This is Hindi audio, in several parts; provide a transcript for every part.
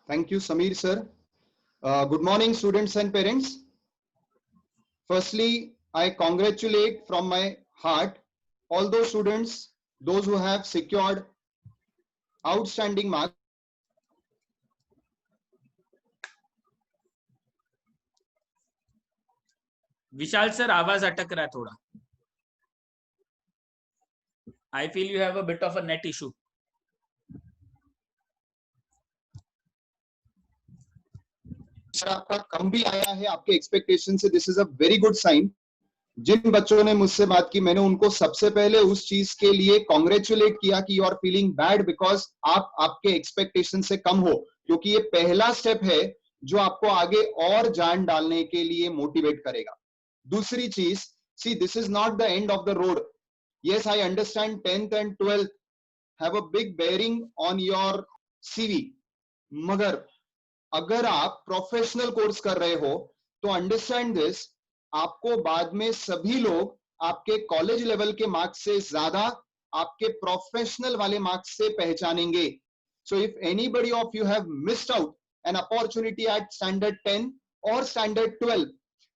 Thank you, Samir sir. Good morning, students and parents. Firstly, I congratulate from my heart all those students, those who have secured outstanding marks. Vishal sir आवाज अटक रहा है थोड़ा. I feel you have a bit of a net issue. आपका कम भी आया है आपके एक्सपेक्टेशन से, this is a very good sign. जिन बच्चों ने मुझसे बात की, मैंने उनको सबसे पहले उस चीज के लिए कॉन्ग्रेचुलेट किया कि you are feeling bad because आप आपके एक्सपेक्टेशन से कम हो, क्योंकि ये पहला स्टेप है जो आपको आगे और जान डालने के लिए मोटिवेट करेगा. दूसरी चीज, see this is not the end of the road. Yes, I understand 10th and 12th have a big bearing on your CV, मगर अगर आप प्रोफेशनल कोर्स कर रहे हो तो अंडरस्टैंड दिस, आपको बाद में सभी लोग आपके कॉलेज लेवल के मार्क्स से ज्यादा आपके प्रोफेशनल वाले मार्क्स से पहचानेंगे. So if anybody of you have missed out an opportunity eight standard 10 और standard 12,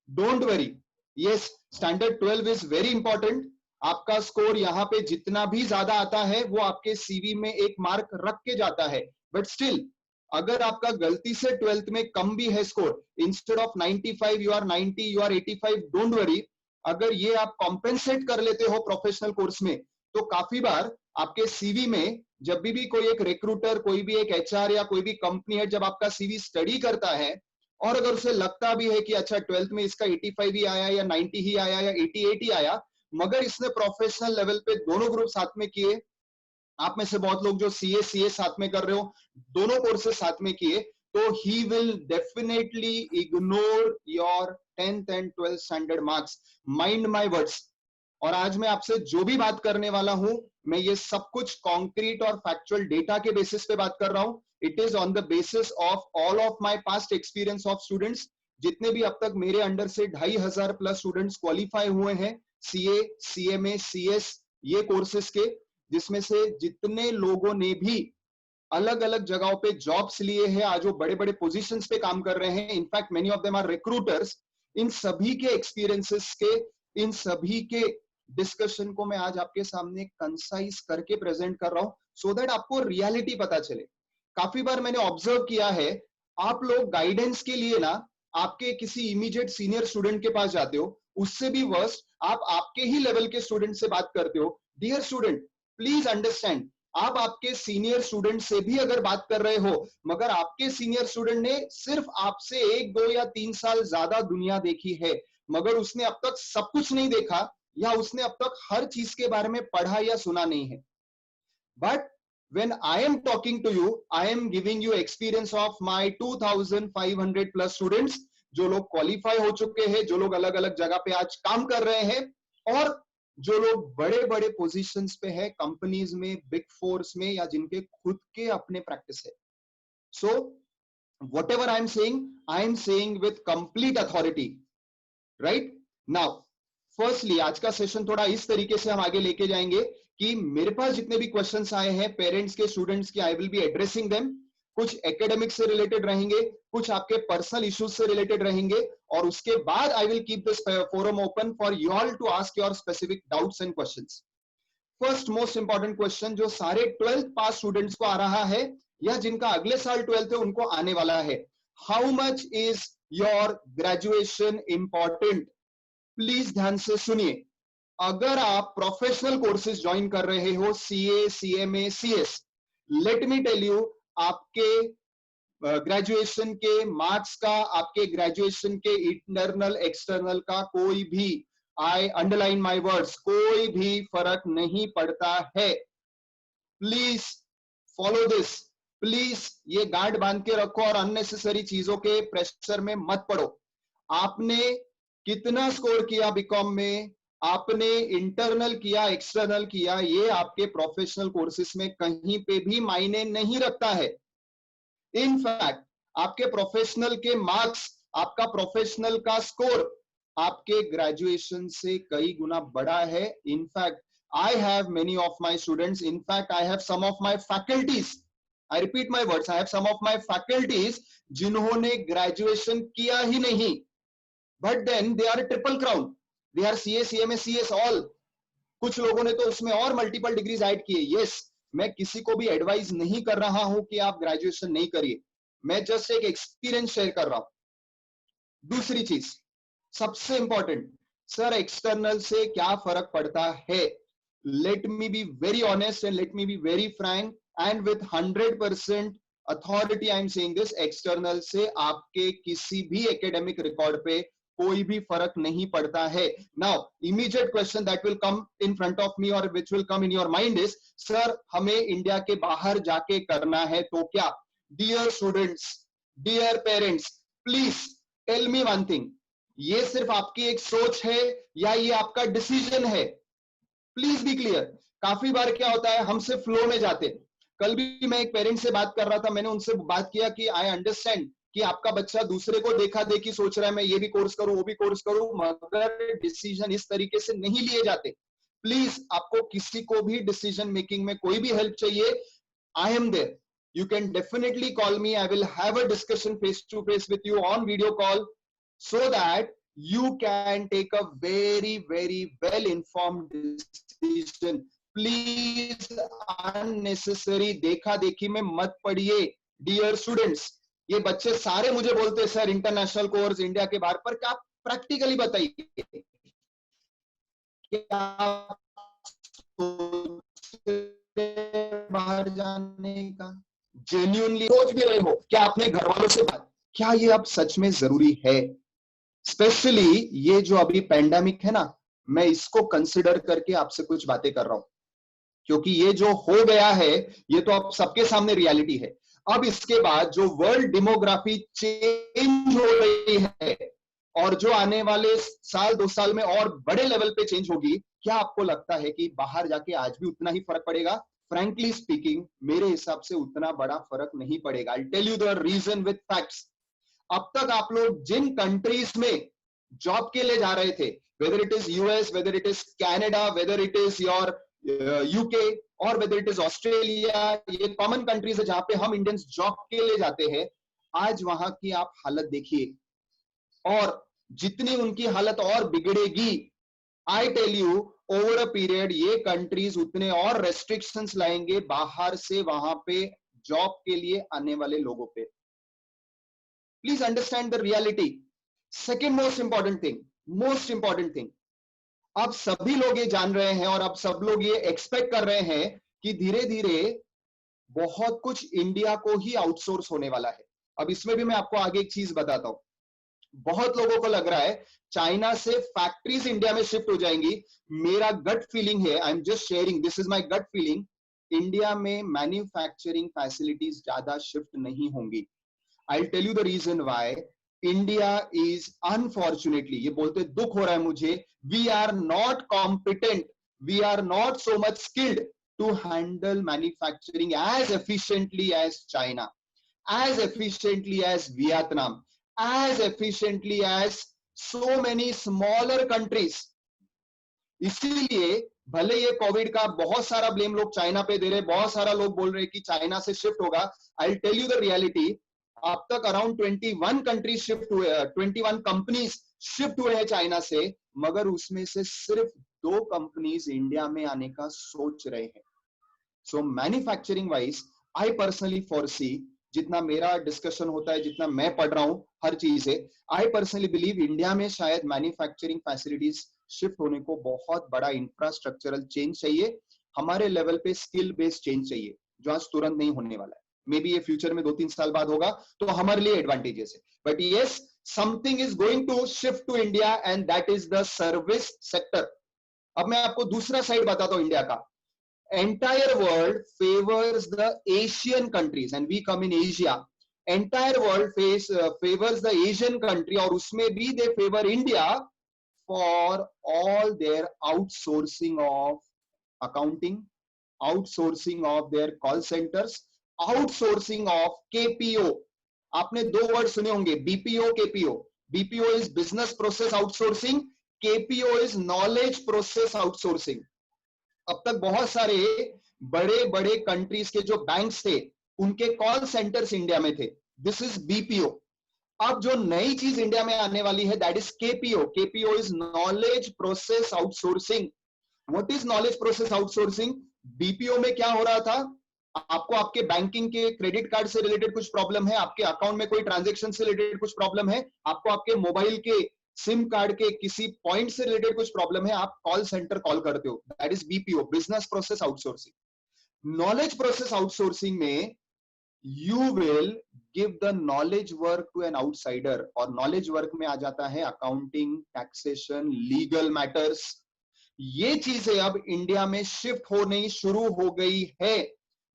don't worry. Yes, standard 12 is very important. आपका स्कोर यहाँ पे जितना भी ज्यादा आता है वो आपके सीवी में एक मार्क रख के जाता है, बट स्टिल अगर आपका गलती से 12th में कम भी है score, instead of 95 you are 90, you are 85, don't worry. अगर ये आप कॉम्पेंसेट कर लेते हो प्रोफेशनल कोर्स में, तो काफी बार आपके सीवी में जब भी कोई एक रिक्रूटर, कोई भी एक एचआर या कोई भी कंपनी है, जब आपका सीवी स्टडी करता है और अगर उसे लगता भी है कि अच्छा 12th में इसका 85 ही आया या 90 ही आया या 88 ही आया, मगर इसने प्रोफेशनल लेवल पे दोनों ग्रुप साथ में किए, आप में से बहुत लोग जो सीए साथ में कर रहे हो, दोनों कोर्सेज साथ में किए, तो he will definitely ignore your 10th and 12th standard marks. Mind my words. और आज मैं आपसे जो भी बात करने वाला हूं, मैं ये सब कुछ कॉन्क्रीट और फैक्चुअल डेटा के बेसिस पे बात कर रहा हूं. It is on the basis of all of my past experience of students. जितने भी अब तक मेरे अंडर से 2500 प्लस स्टूडेंट्स क्वालिफाई हुए हैं सीए, सीएमए, सीएस ये कोर्सेज के, जिसमें से जितने लोगों ने भी अलग अलग जगहों पे जॉब्स लिए हैं, आज वो बड़े बड़े पोजीशंस पे काम कर रहे हैं, in fact many of them are recruiters, इन सभी के एक्सपीरियंसेस के, इन सभी के डिस्कशन को मैं आज आपके सामने कंसाइज करके प्रेजेंट कर रहा हूं, सो दैट आपको रियलिटी पता चले. काफी बार मैंने ऑब्जर्व किया है, आप लोग गाइडेंस के लिए ना आपके किसी इमीडिएट सीनियर स्टूडेंट के पास जाते हो, उससे भी वर्स्ट आप आपके ही लेवल के स्टूडेंट से बात करते हो. डियर स्टूडेंट, प्लीज अंडरस्टैंड, आप आपके सीनियर स्टूडेंट से भी अगर बात कर रहे हो, मगर आपके सीनियर स्टूडेंट ने सिर्फ आपसे 1, 2 या 3 साल ज्यादा दुनिया देखी है, मगर उसने अब तक सब कुछ नहीं देखा या उसने अब तक हर चीज के बारे में पढ़ा या सुना नहीं है. But when I am talking to you, I am giving you experience of my 2500 plus students, जो लोग क्वालिफाई हो चुके हैं, जो लोग अलग अलग जगह पे आज काम कर रहे हैं, और जो लोग बड़े बड़े पोजीशंस पे है कंपनीज में, बिग फोर्स में, या जिनके खुद के अपने प्रैक्टिस है. सो whatever I am saying with complete authority. Right now, firstly आज का सेशन थोड़ा इस तरीके से हम आगे लेके जाएंगे कि मेरे पास जितने भी क्वेश्चंस आए हैं पेरेंट्स के, स्टूडेंट्स के, I will be addressing them. कुछ एकेडमिक से रिलेटेड रहेंगे, कुछ आपके पर्सनल इश्यूज से रिलेटेड रहेंगे, और उसके बाद I will keep this forum open for you all to ask your specific doubts and questions. First most important question जो सारे 12th पास स्टूडेंट्स को आ रहा है, या जिनका अगले साल 12th है उनको आने वाला है, how much is your graduation important? Please ध्यान से सुनिए. अगर आप प्रोफेशनल कोर्सेज ज्वाइन कर रहे हो, CA, CMA, CS, let me tell you, आपके ग्रेजुएशन के मार्क्स का, आपके ग्रेजुएशन के इंटरनल एक्सटर्नल का कोई भी, आई अंडरलाइन माय वर्ड्स, कोई भी फर्क नहीं पड़ता है. Please follow this. प्लीज ये गार्ड बांध के रखो और अननेसेसरी चीजों के प्रेशर में मत पड़ो. आपने कितना स्कोर किया बीकॉम में, आपने इंटरनल किया, एक्सटर्नल किया, ये आपके प्रोफेशनल कोर्सेज में कहीं पे भी मायने नहीं रखता है. इनफैक्ट आपके प्रोफेशनल के मार्क्स, आपका प्रोफेशनल का स्कोर आपके ग्रेजुएशन से कई गुना बड़ा है. In fact I have many of my students, in fact I have some of my faculties, I repeat my words, I have some of my faculties जिन्होंने ग्रेजुएशन किया ही नहीं, but then they are triple crown, they are CA, CMA, CS all. कुछ लोगों ने तो उसमें और मल्टीपल डिग्रीज ऐड किए। यस, मैं किसी को भी एडवाइस नहीं कर रहा हूं कि आप ग्रेजुएशन नहीं करिए, मैं जस्ट एक एक्सपीरियंस शेयर कर रहा हूं। दूसरी चीज सबसे इंपॉर्टेंट, सर एक्सटर्नल से क्या फर्क पड़ता है? Let me be very honest and let me be very Frank and with 100% authority I am saying this, external से आपके किसी भी एकेडमिक रिकॉर्ड पे कोई भी फर्क नहीं पड़ता है। Now immediate question that will come in front of me और which will come in your mind is, sir हमें इंडिया के बाहर जाके करना है तो क्या? Dear students, dear parents, please tell me one thing, ये सिर्फ आपकी एक सोच है या ये आपका डिसीजन है? Please be clear. काफी बार क्या होता है, हमसे फ्लो में जाते। कल भी मैं एक पेरेंट से बात कर रहा था, मैंने उनसे बात किया कि आई अंडरस्टैंड कि आपका बच्चा दूसरे को देखा देखी सोच रहा है मैं ये भी कोर्स करूं वो भी कोर्स करूं, मगर डिसीजन इस तरीके से नहीं लिए जाते। प्लीज, आपको किसी को भी डिसीजन मेकिंग में कोई भी हेल्प चाहिए, I am there, you can definitely call me, I will have a discussion face to face with you on video call so that you can take a very very well informed decision. Please unnecessary देखा देखी में मत पड़िए। डियर स्टूडेंट्स, ये बच्चे सारे मुझे बोलते हैं सर इंटरनेशनल कोर्स इंडिया के बाहर, पर क्या प्रैक्टिकली बताइए क्या बाहर जाने का जेन्युइनली सोच भी रहे हो? क्या अपने घर वालों से बात, क्या ये अब सच में जरूरी है? स्पेशली ये जो अभी पैंडेमिक है ना, मैं इसको कंसिडर करके आपसे कुछ बातें कर रहा हूं, क्योंकि ये जो हो गया है ये तो अब सबके सामने रियलिटी है। अब इसके बाद जो वर्ल्ड डेमोग्राफी चेंज हो रही है और जो आने वाले साल 2 साल में और बड़े लेवल पे चेंज होगी, क्या आपको लगता है कि बाहर जाके आज भी उतना ही फर्क पड़ेगा? फ्रैंकली स्पीकिंग, मेरे हिसाब से उतना बड़ा फर्क नहीं पड़ेगा। I tell you the reason with facts. अब तक आप लोग जिन कंट्रीज में जॉब के लिए जा रहे थे, whether it is US, whether it is Canada, whether it is your UK और वेदर इट इज ऑस्ट्रेलिया, ये कॉमन कंट्रीज है जहां पे हम इंडियंस जॉब के लिए जाते हैं। आज वहां की आप हालत देखिए, और जितनी उनकी हालत और बिगड़ेगी, I tell you over a period ये कंट्रीज उतने और रेस्ट्रिक्शंस लाएंगे बाहर से वहां पे जॉब के लिए आने वाले लोगों पे। Please understand the reality. Second most important thing, अब सभी लोग ये जान रहे हैं और अब सब लोग ये एक्सपेक्ट कर रहे हैं कि धीरे धीरे बहुत कुछ इंडिया को ही आउटसोर्स होने वाला है। अब इसमें भी मैं आपको आगे एक चीज बताता हूं। बहुत लोगों को लग रहा है चाइना से फैक्ट्रीज इंडिया में शिफ्ट हो जाएंगी। मेरा गट फीलिंग है, I am just sharing, this is my gut feeling, India में मैन्युफैक्चरिंग फैसिलिटीज ज्यादा शिफ्ट नहीं होंगी। I tell you the reason why. India is unfortunately, ये बोलते दुख हो रहा है मुझे, we are not competent, we are not so much skilled to handle manufacturing as efficiently as China, as efficiently as Vietnam, as efficiently as so many smaller countries. इसीलिए भले ये कोविड का बहुत सारा ब्लेम लोग चाइना पे दे रहे, बहुत सारा लोग बोल रहे कि चाइना से शिफ्ट होगा। I tell you the reality, अब तक अराउंड 21 कंट्रीज शिफ्ट हुए, 21 कंपनीज शिफ्ट हुए हैं चाइना से, मगर उसमें से सिर्फ 2 कंपनीज इंडिया में आने का सोच रहे हैं। So manufacturing wise I personally foresee, जितना मेरा डिस्कशन होता है, जितना मैं पढ़ रहा हूं हर चीज है, आई पर्सनली बिलीव इंडिया में शायद मैन्युफैक्चरिंग फैसिलिटीज शिफ्ट होने को बहुत बड़ा इंफ्रास्ट्रक्चरल चेंज चाहिए, हमारे लेवल पे स्किल बेस्ड चेंज चाहिए, जो आज तुरंत नहीं होने वाला है। मे बी ये फ्यूचर में 2-3 साल बाद होगा तो हमारे लिए एडवांटेजेस है, but yes, something is going to shift to India and that is the service sector. अब मैं आपको दूसरा साइड बताता हूं इंडिया का। Entire world favors the Asian countries and we come in Asia. Entire world favors the Asian country और उसमें भी they favor India for all their outsourcing of accounting, outsourcing of their call centers, outsourcing of KPO. आपने 2 वर्ड सुने होंगे, BPO, KPO. BPO is business process outsourcing, KPO is knowledge process outsourcing. अब तक बहुत सारे बड़े बड़े कंट्रीज के जो बैंक्स थे उनके कॉल सेंटर्स इंडिया में थे। This is BPO. अब जो नई चीज इंडिया में आने वाली है that is KPO. KPO is knowledge process outsourcing. What is knowledge process outsourcing? BPO में क्या हो रहा था, आपको आपके बैंकिंग के क्रेडिट कार्ड से रिलेटेड कुछ प्रॉब्लम है, आपके अकाउंट में कोई ट्रांजैक्शन से रिलेटेड कुछ प्रॉब्लम है, आपको आपके मोबाइल के सिम कार्ड के किसी पॉइंट से रिलेटेड कुछ प्रॉब्लम है, आप कॉल सेंटर कॉल करते हो, that is BPO, business process outsourcing. Knowledge process outsourcing में you will give the knowledge work to an outsider, और नॉलेज वर्क में आ जाता है अकाउंटिंग, टैक्सेशन, लीगल मैटर्स। ये चीजें अब इंडिया में शिफ्ट होने शुरू हो गई है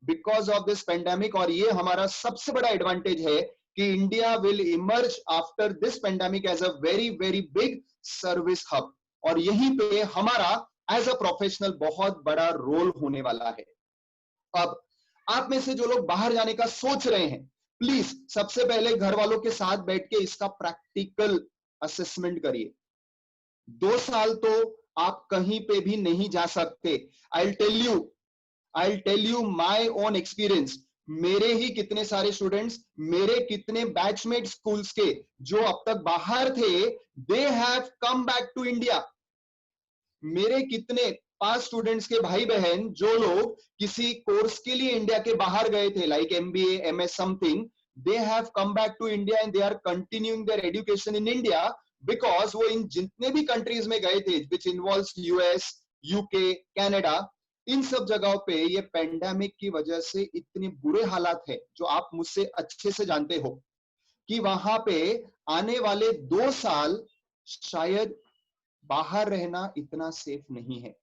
बिकॉज ऑफ दिस पेंडेमिक, और ये हमारा सबसे बड़ा एडवांटेज है कि India will emerge after this pandemic as a very very big service hub, और यहीं पे हमारा एज अ प्रोफेशनल बहुत बड़ा रोल होने वाला है। अब आप में से जो लोग बाहर जाने का सोच रहे हैं, प्लीज सबसे पहले घर वालों के साथ बैठ के इसका प्रैक्टिकल असेसमेंट करिए। 2 साल तो आप कहीं पे भी नहीं जा सकते। I tell you my own experience. मेरे ही कितने सारे स्टूडेंट्स, मेरे कितने बैचमेट स्कूल्स के जो अब तक बाहर थे, they have come back to India. मेरे कितने 5 स्टूडेंट्स के भाई बहन जो लोग किसी कोर्स के लिए इंडिया के बाहर गए थे, like MBA, MS something, they have come back to India and they are continuing their education in India, because वो इन जितने भी कंट्रीज में गए थे which involves US, UK, Canada, इन सब जगहों पे ये पेंडेमिक की वजह से इतने बुरे हालात है, जो आप मुझसे अच्छे से जानते हो, कि वहां पे आने वाले 2 साल शायद बाहर रहना इतना सेफ नहीं है।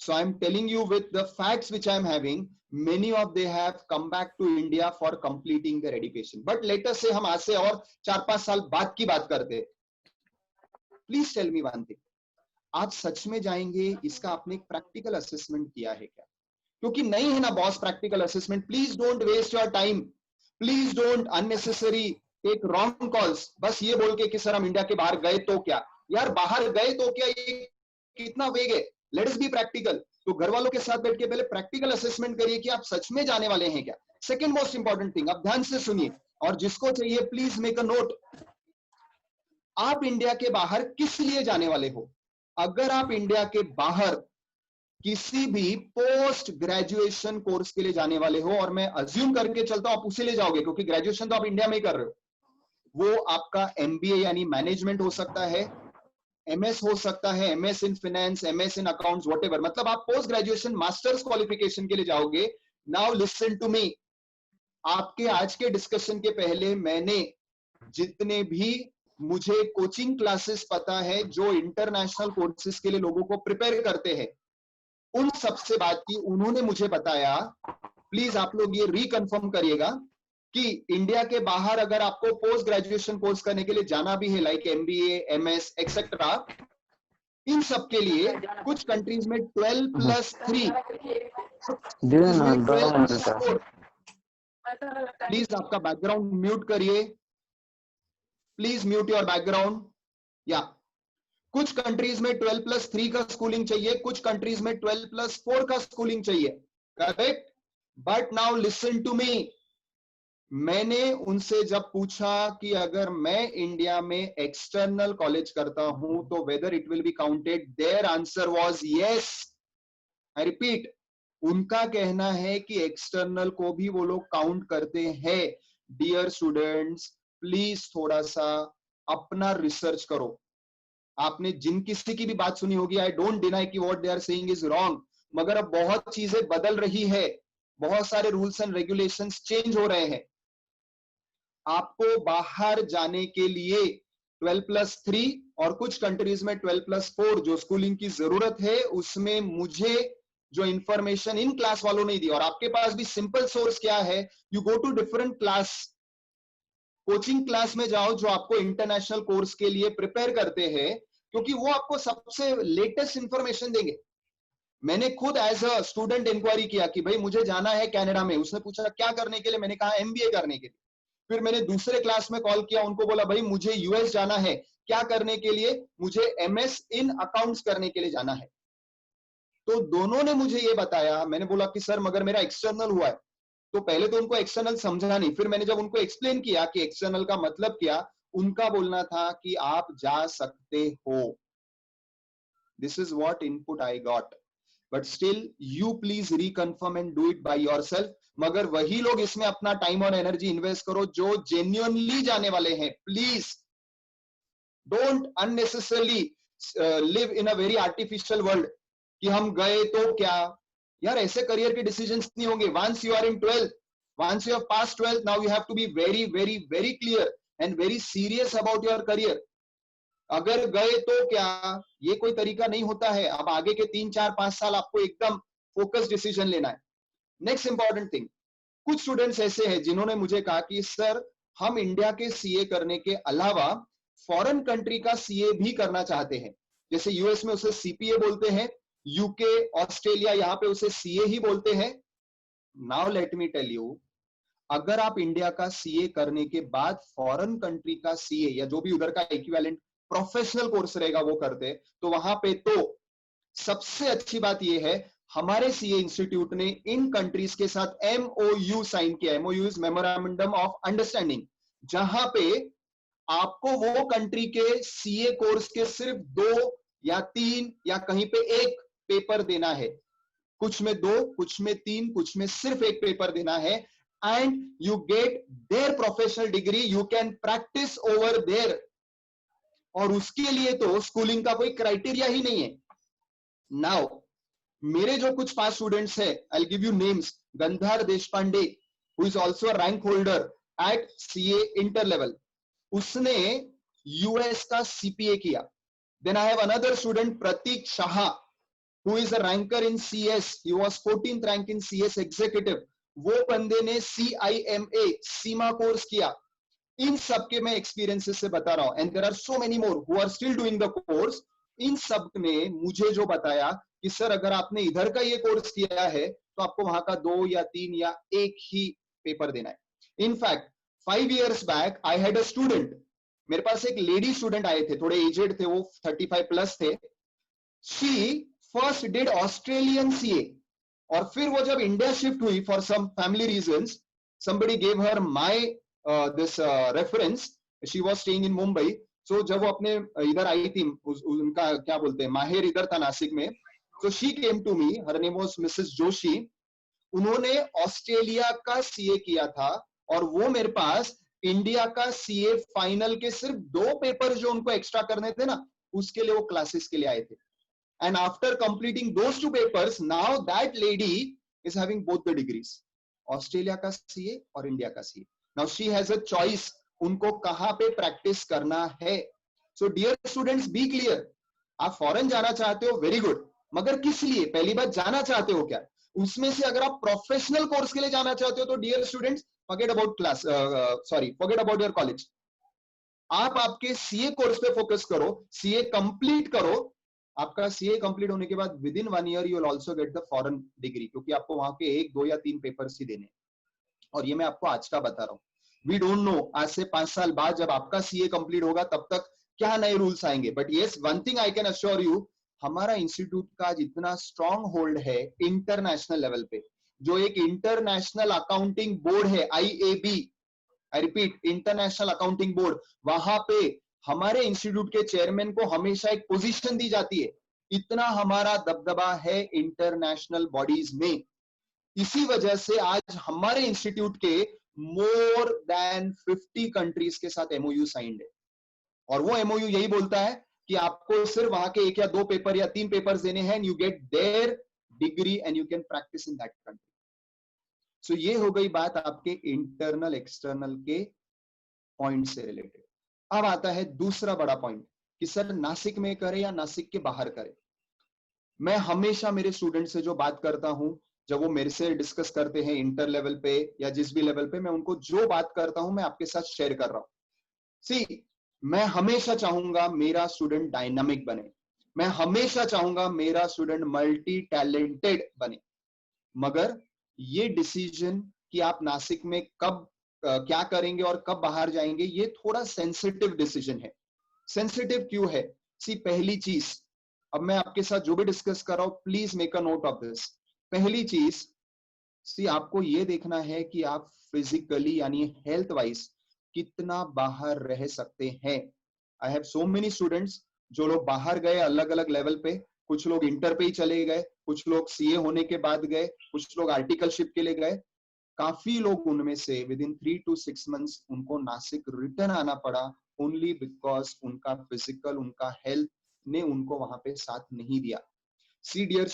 So I'm telling you with the facts which I'm having, many of they have come back to India for completing their education. But let us say हम आज से और 4-5 साल बाद की बात करते हैं। Please tell me one thing. आप सच में जाएंगे, इसका आपने एक प्रैक्टिकल असेसमेंट किया है क्या? क्योंकि नहीं है ना boss practical assessment, please don't waste your time, please don't unnecessary take wrong calls, बस ये बोल के कि सर हम इंडिया के बाहर गए तो क्या। यार बाहर गए तो क्या, ये कितना वेग है, लेट अस बी प्रैक्टिकल। तो घर वालों के साथ बैठ के पहले प्रैक्टिकल असेसमेंट करिए कि आप सच में जाने वाले हैं क्या। सेकंड मोस्ट इंपॉर्टेंट थिंग, आप ध्यान से सुनिए, और जिसको चाहिए प्लीज मेक अ नोट, आप इंडिया के बाहर किस लिए जाने वाले हो। अगर आप इंडिया के बाहर किसी भी पोस्ट ग्रेजुएशन कोर्स के लिए जाने वाले हो, और मैं अज्यूम करके चलता हूं आप उसी ले जाओगे क्योंकि ग्रेजुएशन तो आप इंडिया में ही कर रहे हो, वो आपका एमबीए यानी मैनेजमेंट हो सकता है, एमएस हो सकता है, MS in finance, MS in accounts, whatever, मतलब आप पोस्ट ग्रेजुएशन मास्टर्स क्वालिफिकेशन के लिए जाओगे। नाउ लिसन टू मी, आपके आज के डिस्कशन के पहले मैंने जितने भी मुझे कोचिंग क्लासेस पता है जो इंटरनेशनल कोर्सेज के लिए लोगों को प्रिपेयर करते हैं, उन सबसे बात की, उन्होंने मुझे बताया, प्लीज आप लोग ये रिकंफर्म करिएगा कि इंडिया के बाहर अगर आपको पोस्ट ग्रेजुएशन कोर्स करने के लिए जाना भी है, लाइक एमबीए, एमएस एक्सेट्रा, इन सब के लिए कुछ कंट्रीज में 12+3, प्लीज आपका बैकग्राउंड म्यूट करिए, प्लीज म्यूट योर बैकग्राउंड। या कुछ कंट्रीज में 12+3 का स्कूलिंग चाहिए, कुछ कंट्रीज में 12+4 का स्कूलिंग चाहिए, correct. But now listen to me, मैंने उनसे जब पूछा कि अगर मैं इंडिया में एक्सटर्नल कॉलेज करता हूं तो whether it will be counted, their answer was yes. I repeat, उनका कहना है कि एक्सटर्नल को भी वो लोग काउंट करते हैं। डियर स्टूडेंट्स, प्लीज थोड़ा सा अपना रिसर्च करो। आपने जिन किसी की भी बात सुनी होगी, आई डोंट डिनाई कि what they are saying is wrong, मगर अब बहुत चीजें बदल रही है, बहुत सारे रूल्स एंड रेगुलेशंस चेंज हो रहे हैं। आपको बाहर जाने के लिए 12+3 और कुछ कंट्रीज में 12+4 जो स्कूलिंग की जरूरत है, उसमें मुझे जो इंफॉर्मेशन इन क्लास वालों ने दी, और आपके पास भी सिंपल सोर्स क्या है, you go to different class, coaching class में जाओ जो आपको इंटरनेशनल कोर्स के लिए प्रिपेयर करते हैं, क्योंकि वो आपको सबसे लेटेस्ट इंफॉर्मेशन देंगे। मैंने खुद एज अ स्टूडेंट इंक्वायरी किया कि भाई मुझे जाना है कनाडा में, उसने पूछा क्या करने के लिए, मैंने कहा एमबीए करने के लिए। फिर मैंने दूसरे क्लास में कॉल किया, उनको बोला भाई मुझे यूएस जाना है, क्या करने के लिए, मुझे एमएस इन अकाउंट्स करने के लिए जाना है। तो दोनों ने मुझे ये बताया, मैंने बोला कि सर मगर मेरा एक्सटर्नल हुआ है, तो पहले तो उनको एक्सटर्नल समझा नहीं, फिर मैंने जब उनको एक्सप्लेन किया कि एक्सटर्नल का मतलब क्या, उनका बोलना था कि आप जा सकते हो। This is what input I got, but still you please reconfirm and do it by yourself. मगर वही लोग इसमें अपना टाइम और एनर्जी इन्वेस्ट करो जो जेन्युइनली जाने वाले हैं। Please don't unnecessarily live in a very artificial world कि हम गए तो क्या। यार ऐसे करियर के डिसीजंस नहीं होंगे। Once you are in 12th, once you have passed 12th, now you have to be very very very clear and very serious about your career। अगर गए तो क्या, ये कोई तरीका नहीं होता है। अब आगे के 3 4 5 साल आपको एकदम फोकस डिसीजन लेना है। नेक्स्ट इंपॉर्टेंट थिंग, कुछ स्टूडेंट्स ऐसे हैं जिन्होंने मुझे कहा कि सर हम इंडिया के सीए करने के अलावा फॉरेन कंट्री का सीए भी करना चाहते हैं। जैसे यूएस में उसे सीपीए बोलते हैं, यूके ऑस्ट्रेलिया यहाँ पे उसे सीए ही बोलते हैं। Now let me tell you, अगर आप इंडिया का सीए करने के बाद फॉरेन कंट्री का सीए या जो भी उधर का इक्विवेलेंट प्रोफेशनल कोर्स रहेगा वो करते, तो वहां पे तो सबसे अच्छी बात यह है हमारे सीए इंस्टीट्यूट ने इन कंट्रीज के साथ एमओयू साइन किया। MOU is memorandum of understanding, जहां पे आपको वो कंट्री के सीए कोर्स के सिर्फ 2 या 3 या कहीं पे 1 पेपर देना है। कुछ में 2, कुछ में 3, कुछ में सिर्फ 1 पेपर देना है। And you get there professional degree, you can practise over there. और उसके लिए तो स्कूलिंग का कोई क्राइटेरिया ही नहीं है। नाउ मेरे जो कुछ पास स्टूडेंट्स है, I give you names. Gandhar Deshpande who is also a rank holder at CA inter level, उसने यूएस का सीपीए किया। Then I have another student Prateek Shah who is a ranker in CS, he was 14th rank in CS executive. वो बंदे ने सीआईएमए सीमा कोर्स किया। इन सब के मैं एक्सपीरियंसेस से बता रहा हूं, and there are so many more who are still doing the course. इन सब ने मुझे जो बताया कि सर अगर आपने इधर का ये कोर्स किया है तो आपको वहां का 2 या 3 या 1 ही पेपर देना है। In fact 5 years back I had a student, मेरे पास एक लेडी स्टूडेंट आए थे, थोड़े एजेड थे, वो 35 प्लस थे। She first did Australian CA, और फिर वो जब इंडिया शिफ्ट हुई for some family reasons, somebody gave her my this reference, she was staying in Mumbai। so जब वो अपने इधर आई थी, उनका क्या बोलते हैं माहेर इधर था नासिक में, so she came to me, her name was Mrs. Joshi. उन्होंने ऑस्ट्रेलिया का सीए किया था और वो मेरे पास इंडिया का सीए फाइनल के सिर्फ 2 पेपर जो उनको एक्स्ट्रा करने थे ना, उसके लिए वो क्लासेस के लिए आए थे। And after completing those 2 papers, now that lady is having both the degrees, Australia का सीए और इंडिया का CA. Now she has a choice, उनको कहां पे प्रैक्टिस करना है। So dear students, be clear, आप फॉरेन जाना चाहते हो, वेरी गुड, मगर किस लिए, पहली बात जाना चाहते हो क्या। उसमें से अगर आप प्रोफेशनल कोर्स के लिए जाना चाहते हो तो dear students forget about class, forget about your college. आप आपके सीए कोर्स पे फोकस करो, सीए कंप्लीट करो। आपका सीए कंप्लीट होने के बाद within 1 year you will also get the foreign degree, क्योंकि आपको वहां के 1, 2 या 3 पेपर्स ही देने। और ये मैं आपको आज का बता रहा हूं। वी डोंट नो आज से 5 साल बाद जब आपका सीए कंप्लीट होगा तब तक क्या नए रूल्स आएंगे। But yes, one thing I can assure you, हमारा इंस्टीट्यूट का जितना स्ट्रॉन्ग होल्ड है इंटरनेशनल लेवल पे, जो एक इंटरनेशनल अकाउंटिंग बोर्ड है IAB, I repeat international accounting board, वहां पे हमारे इंस्टीट्यूट के चेयरमैन को हमेशा एक पोजीशन दी जाती है। इतना हमारा दबदबा है इंटरनेशनल बॉडीज में। इसी वजह से आज हमारे इंस्टीट्यूट के मोर देन 50 कंट्रीज के साथ एमओयू साइंड है। और वो एमओयू यही बोलता है कि आपको सिर्फ वहां के 1 या 2 पेपर या 3 पेपर देने हैं, and you get their degree and you can practice in that country. So ये हो गई बात आपके इंटरनल एक्सटर्नल के पॉइंट से रिलेटेड। अब आता है दूसरा बड़ा पॉइंट कि सर नासिक में करे या नासिक के बाहर करे। मैं हमेशा मेरे स्टूडेंट से जो बात करता हूं, जब वो मेरे से डिस्कस करते हैं इंटर लेवल पे या जिस भी लेवल पे, मैं उनको जो बात करता हूं मैं आपके साथ शेयर कर रहा हूं। सी, मैं हमेशा चाहूंगा मेरा स्टूडेंट डायनामिक बने, मैं हमेशा चाहूंगा मेरा स्टूडेंट मल्टी टैलेंटेड बने। मगर ये डिसीजन कि आप नासिक में कब क्या करेंगे और कब बाहर जाएंगे, ये थोड़ा सेंसिटिव डिसीजन है। सेंसिटिव क्यों है? सी, पहली चीज, अब मैं आपके साथ जो भी डिस्कस कर रहा हूं please make a note of this. पहली चीज, सी आपको ये देखना है कि आप फिजिकली यानी हेल्थ वाइज कितना बाहर रह सकते हैं। I have so many students जो लोग बाहर गए अलग अलग लेवल पे, कुछ लोग इंटर पे ही चले गए, कुछ लोग सीए होने के बाद गए, कुछ लोग आर्टिकलशिप के लिए गए। काफी लोग उनमें से विद इन 3 to 6 months उनको नासिक रिटर्न आना पड़ा, ओनली बिकॉज उनका फिजिकल, उनका हेल्थ ने उनको वहां पे साथ नहीं दिया। सी dear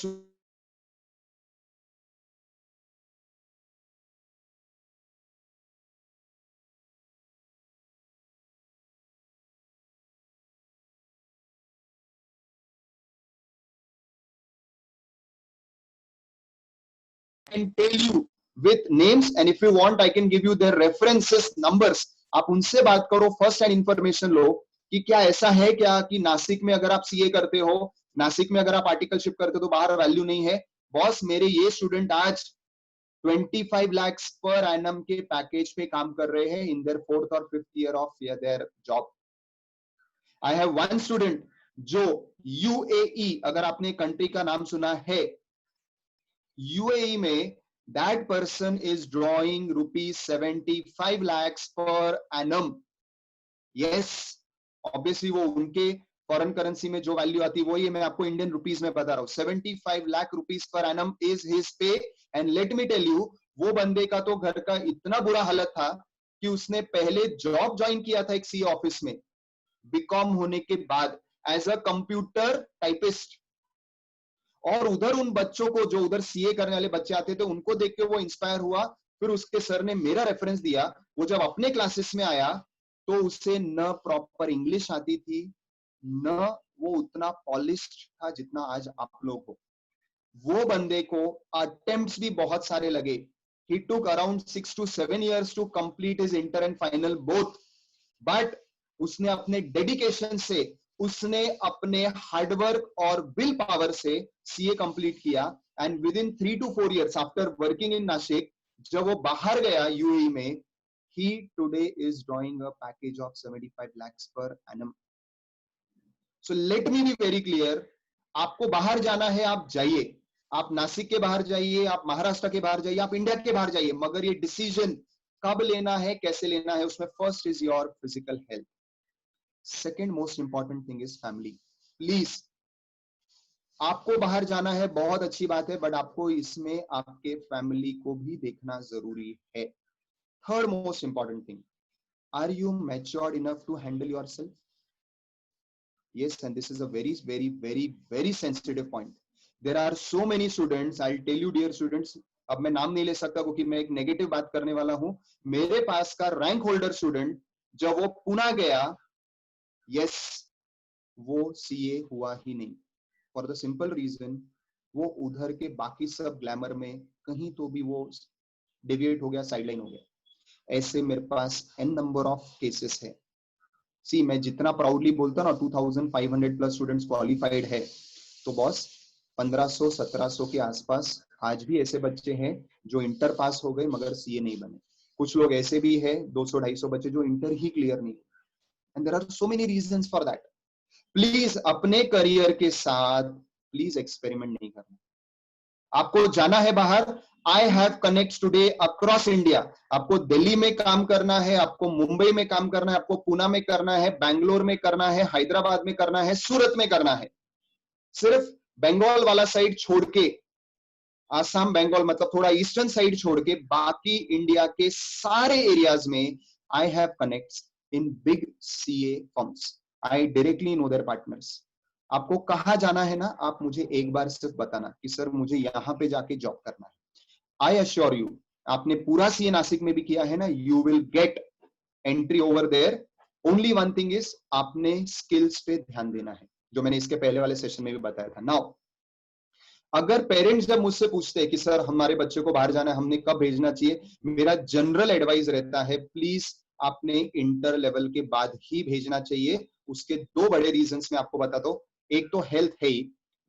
can tell you with names and if you want I can give you their references numbers। आप उनसे बात करो, फर्स्ट हैंड इंफॉर्मेशन लो कि क्या ऐसा है क्या कि नासिक में अगर आप सीए करते हो, नासिक में अगर आप आर्टिकलशिप करते हो तो बाहर वैल्यू नहीं है। बॉस मेरे ये स्टूडेंट आज 25 lakhs पर एनम के पैकेज पे काम कर रहे हैं इन देयर 4th और 5th year of their job. I have one student जो यूएई, अगर आपने कंट्री का नाम सुना है, यूएई में that person is drawing rupees 75 lakhs per annum। yes, obviously वो उनके फॉरेन करेंसी में जो वैल्यू आती है वही है, मैं आपको इंडियन रुपीस में बता रहा हूँ। 75 lakh rupees per annum is his pay. And let me tell you, वो बंदे का तो घर का इतना बुरा हालत था कि उसने पहले जॉब ज्वाइन किया था एक सी ऑफिस में बीकॉम होने के बाद एज अ कंप्यूटर टाइपिस्ट, और उधर उन बच्चों को जो उधर सीए करने वाले बच्चे आते थे उनको देख के वो इंस्पायर हुआ। फिर उसके सर ने मेरा रेफरेंस दिया। वो जब अपने क्लासेस में आया तो उसे न प्रॉपर इंग्लिश आती थी, न वो उतना पॉलिश्ड था जितना आज आप लोग हो। वो बंदे को अटेम्प्ट्स भी बहुत सारे लगे। He took around 6 to 7 years to complete his inter and final both, but उसने अपने डेडिकेशन से, उसने अपने हार्डवर्क और विल पावर से सीए कंप्लीट किया। And with in 3 to 4 years after working in Nashik, जब वो बाहर गया यूएई में, he today is drawing a package of 75 lakhs per annum। So let me be very clear, आपको बाहर जाना है आप जाइए, आप नासिक के बाहर जाइए, आप महाराष्ट्र के बाहर जाइए, आप इंडिया के बाहर जाइए, मगर ये डिसीजन कब लेना है, कैसे लेना है, उसमें first is your physical health, second most important thing is family. Please, आपको बाहर जाना है बहुत अच्छी बात है, बट आपको इसमें आपके फैमिली को भी देखना जरूरी है। Third most important thing, are you matured enough to handle yourself? Yes, and this is a very, very, very, very sensitive point. There are so many students, I'll tell you dear students, अब मैं नाम नहीं ले सकता क्योंकि मैं एक नेगेटिव बात करने वाला हूं। मेरे पास का रैंक होल्डर स्टूडेंट जब वो पुणे गया, यस, वो सीए हुआ ही नहीं, फॉर द सिंपल रीजन वो उधर के बाकी सब ग्लैमर में कहीं तो भी वो डेविएट हो गया, साइडलाइन हो गया। ऐसे मेरे पास n नंबर ऑफ केसेस है। सी, मैं जितना प्राउडली बोलता ना 2500 प्लस स्टूडेंट्स क्वालिफाइड है, तो बॉस 1500-1700 के आसपास आज भी ऐसे बच्चे हैं जो इंटर पास हो गए मगर सीए नहीं बने। कुछ लोग ऐसे भी है 200-250 बच्चे जो इंटर ही क्लियर नहीं। And there are so many reasons for that. Please अपने करियर के साथ प्लीज एक्सपेरिमेंट नहीं करना। आपको जाना है बाहर, आई have connects today across India. आपको दिल्ली में काम करना है, आपको मुंबई में काम करना है, आपको पुणे में करना है, बैंगलोर में करना है, हैदराबाद में करना है, सूरत में करना है। सिर्फ बंगाल वाला साइड छोड़ के, आसाम बंगाल मतलब थोड़ा ईस्टर्न साइड छोड़ के, बाकी इंडिया के सारे एरियाज में I have connects in big CA firms. I directly know their partners. आपको कहाँ जाना है ना, आप मुझे एक बार सिर्फ बताना कि सर मुझे यहाँ पे जाके जॉब करना है। आई अश्योर यू, आपने पूरा सीए नासिक में भी किया है ना, you will get entry over there. Only one thing is, आपने स्किल्स पे ध्यान देना है, जो मैंने इसके पहले वाले सेशन में भी बताया था। नाउ अगर पेरेंट्स जब मुझसे पूछते हैं कि सर हमारे बच्चे को बाहर जाना है, हमने कब भेजना चाहिए, मेरा जनरल एडवाइस रहता है प्लीज आपने इंटर लेवल के बाद ही भेजना चाहिए। उसके दो बड़े रीजंस मैं आपको बताता हूं। एक तो हेल्थ है ही,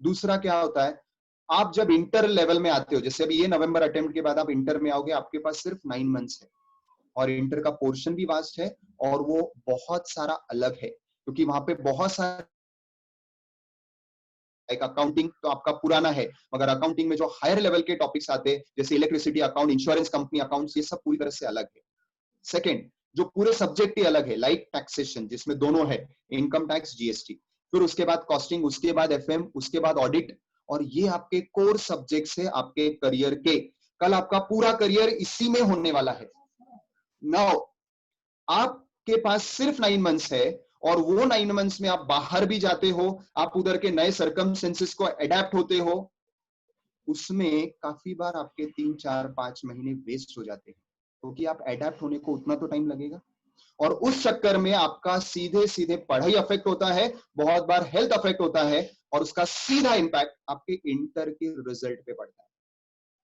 दूसरा क्या होता है, आप जब इंटर लेवल में आते हो, जैसे अभी ये नवंबर अटेम्प्ट के बाद आप इंटर में आओगे, आपके पास सिर्फ 9 मंथ्स है और इंटर का पोर्शन भी वास्ट है और वो बहुत सारा अलग है क्योंकि वहां पे बहुत सारे लाइक अकाउंटिंग तो आपका पुराना है, मगर अकाउंटिंग में जो हायर लेवल के टॉपिक्स आते हैं जैसे electricity account, insurance company accounts, ये सब पूरी तरह से अलग है। सेकंड, जो पूरे सब्जेक्ट ही अलग है, लाइक टैक्सेशन जिसमें दोनों है, इनकम टैक्स, जीएसटी, फिर उसके बाद कॉस्टिंग, उसके बाद एफएम, उसके बाद ऑडिट, और ये आपके कोर सब्जेक्ट्स है आपके करियर के। कल आपका पूरा करियर इसी में होने वाला है। नाउ आपके पास सिर्फ 9 मंथ्स है, और वो 9 मंथ्स में आप बाहर भी जाते हो, आप उधर के नए सर्कमस्टेंसेस को अडेप्ट होते हो, उसमें काफी बार आपके 3, 4, 5 महीने वेस्ट हो जाते हैं, क्योंकि आप अडेप्ट होने को उतना तो टाइम लगेगा, और उस चक्कर में आपका सीधे सीधे पढ़ाई अफेक्ट होता है, बहुत बार हेल्थ अफेक्ट होता है, और उसका सीधा इंपैक्ट आपके इंटर के रिजल्ट पे पड़ता है।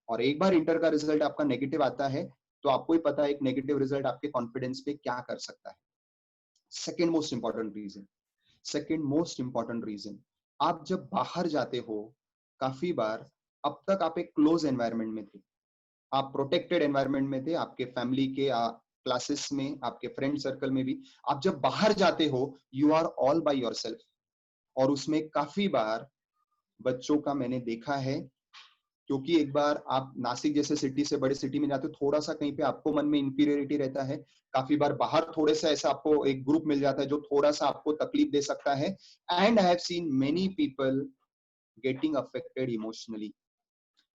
और एक बार इंटर का रिजल्ट आपका नेगेटिव आता है तो आपको ही पता है एक नेगेटिव रिजल्ट आपके कॉन्फिडेंस पे क्या कर सकता है। सेकेंड मोस्ट इंपॉर्टेंट रीजन, आप जब बाहर जाते हो, काफी बार अब तक आप एक क्लोज एनवायरनमेंट में थे, आप प्रोटेक्टेड एनवायरनमेंट में थे, आपके फैमिली के क्लासेस में, आपके फ्रेंड सर्कल में भी। आप जब बाहर जाते हो, you are all by yourself, और उसमें काफी बार बच्चों का मैंने देखा है, क्योंकि एक बार आप नासिक जैसे सिटी से बड़े सिटी में जाते हो, थोड़ा सा कहीं पे आपको मन में इंफीरियरिटी रहता है, काफी बार बाहर थोड़े सा ऐसा आपको एक ग्रुप मिल जाता है जो थोड़ा सा आपको तकलीफ दे सकता है, and I have seen many people getting affected emotionally,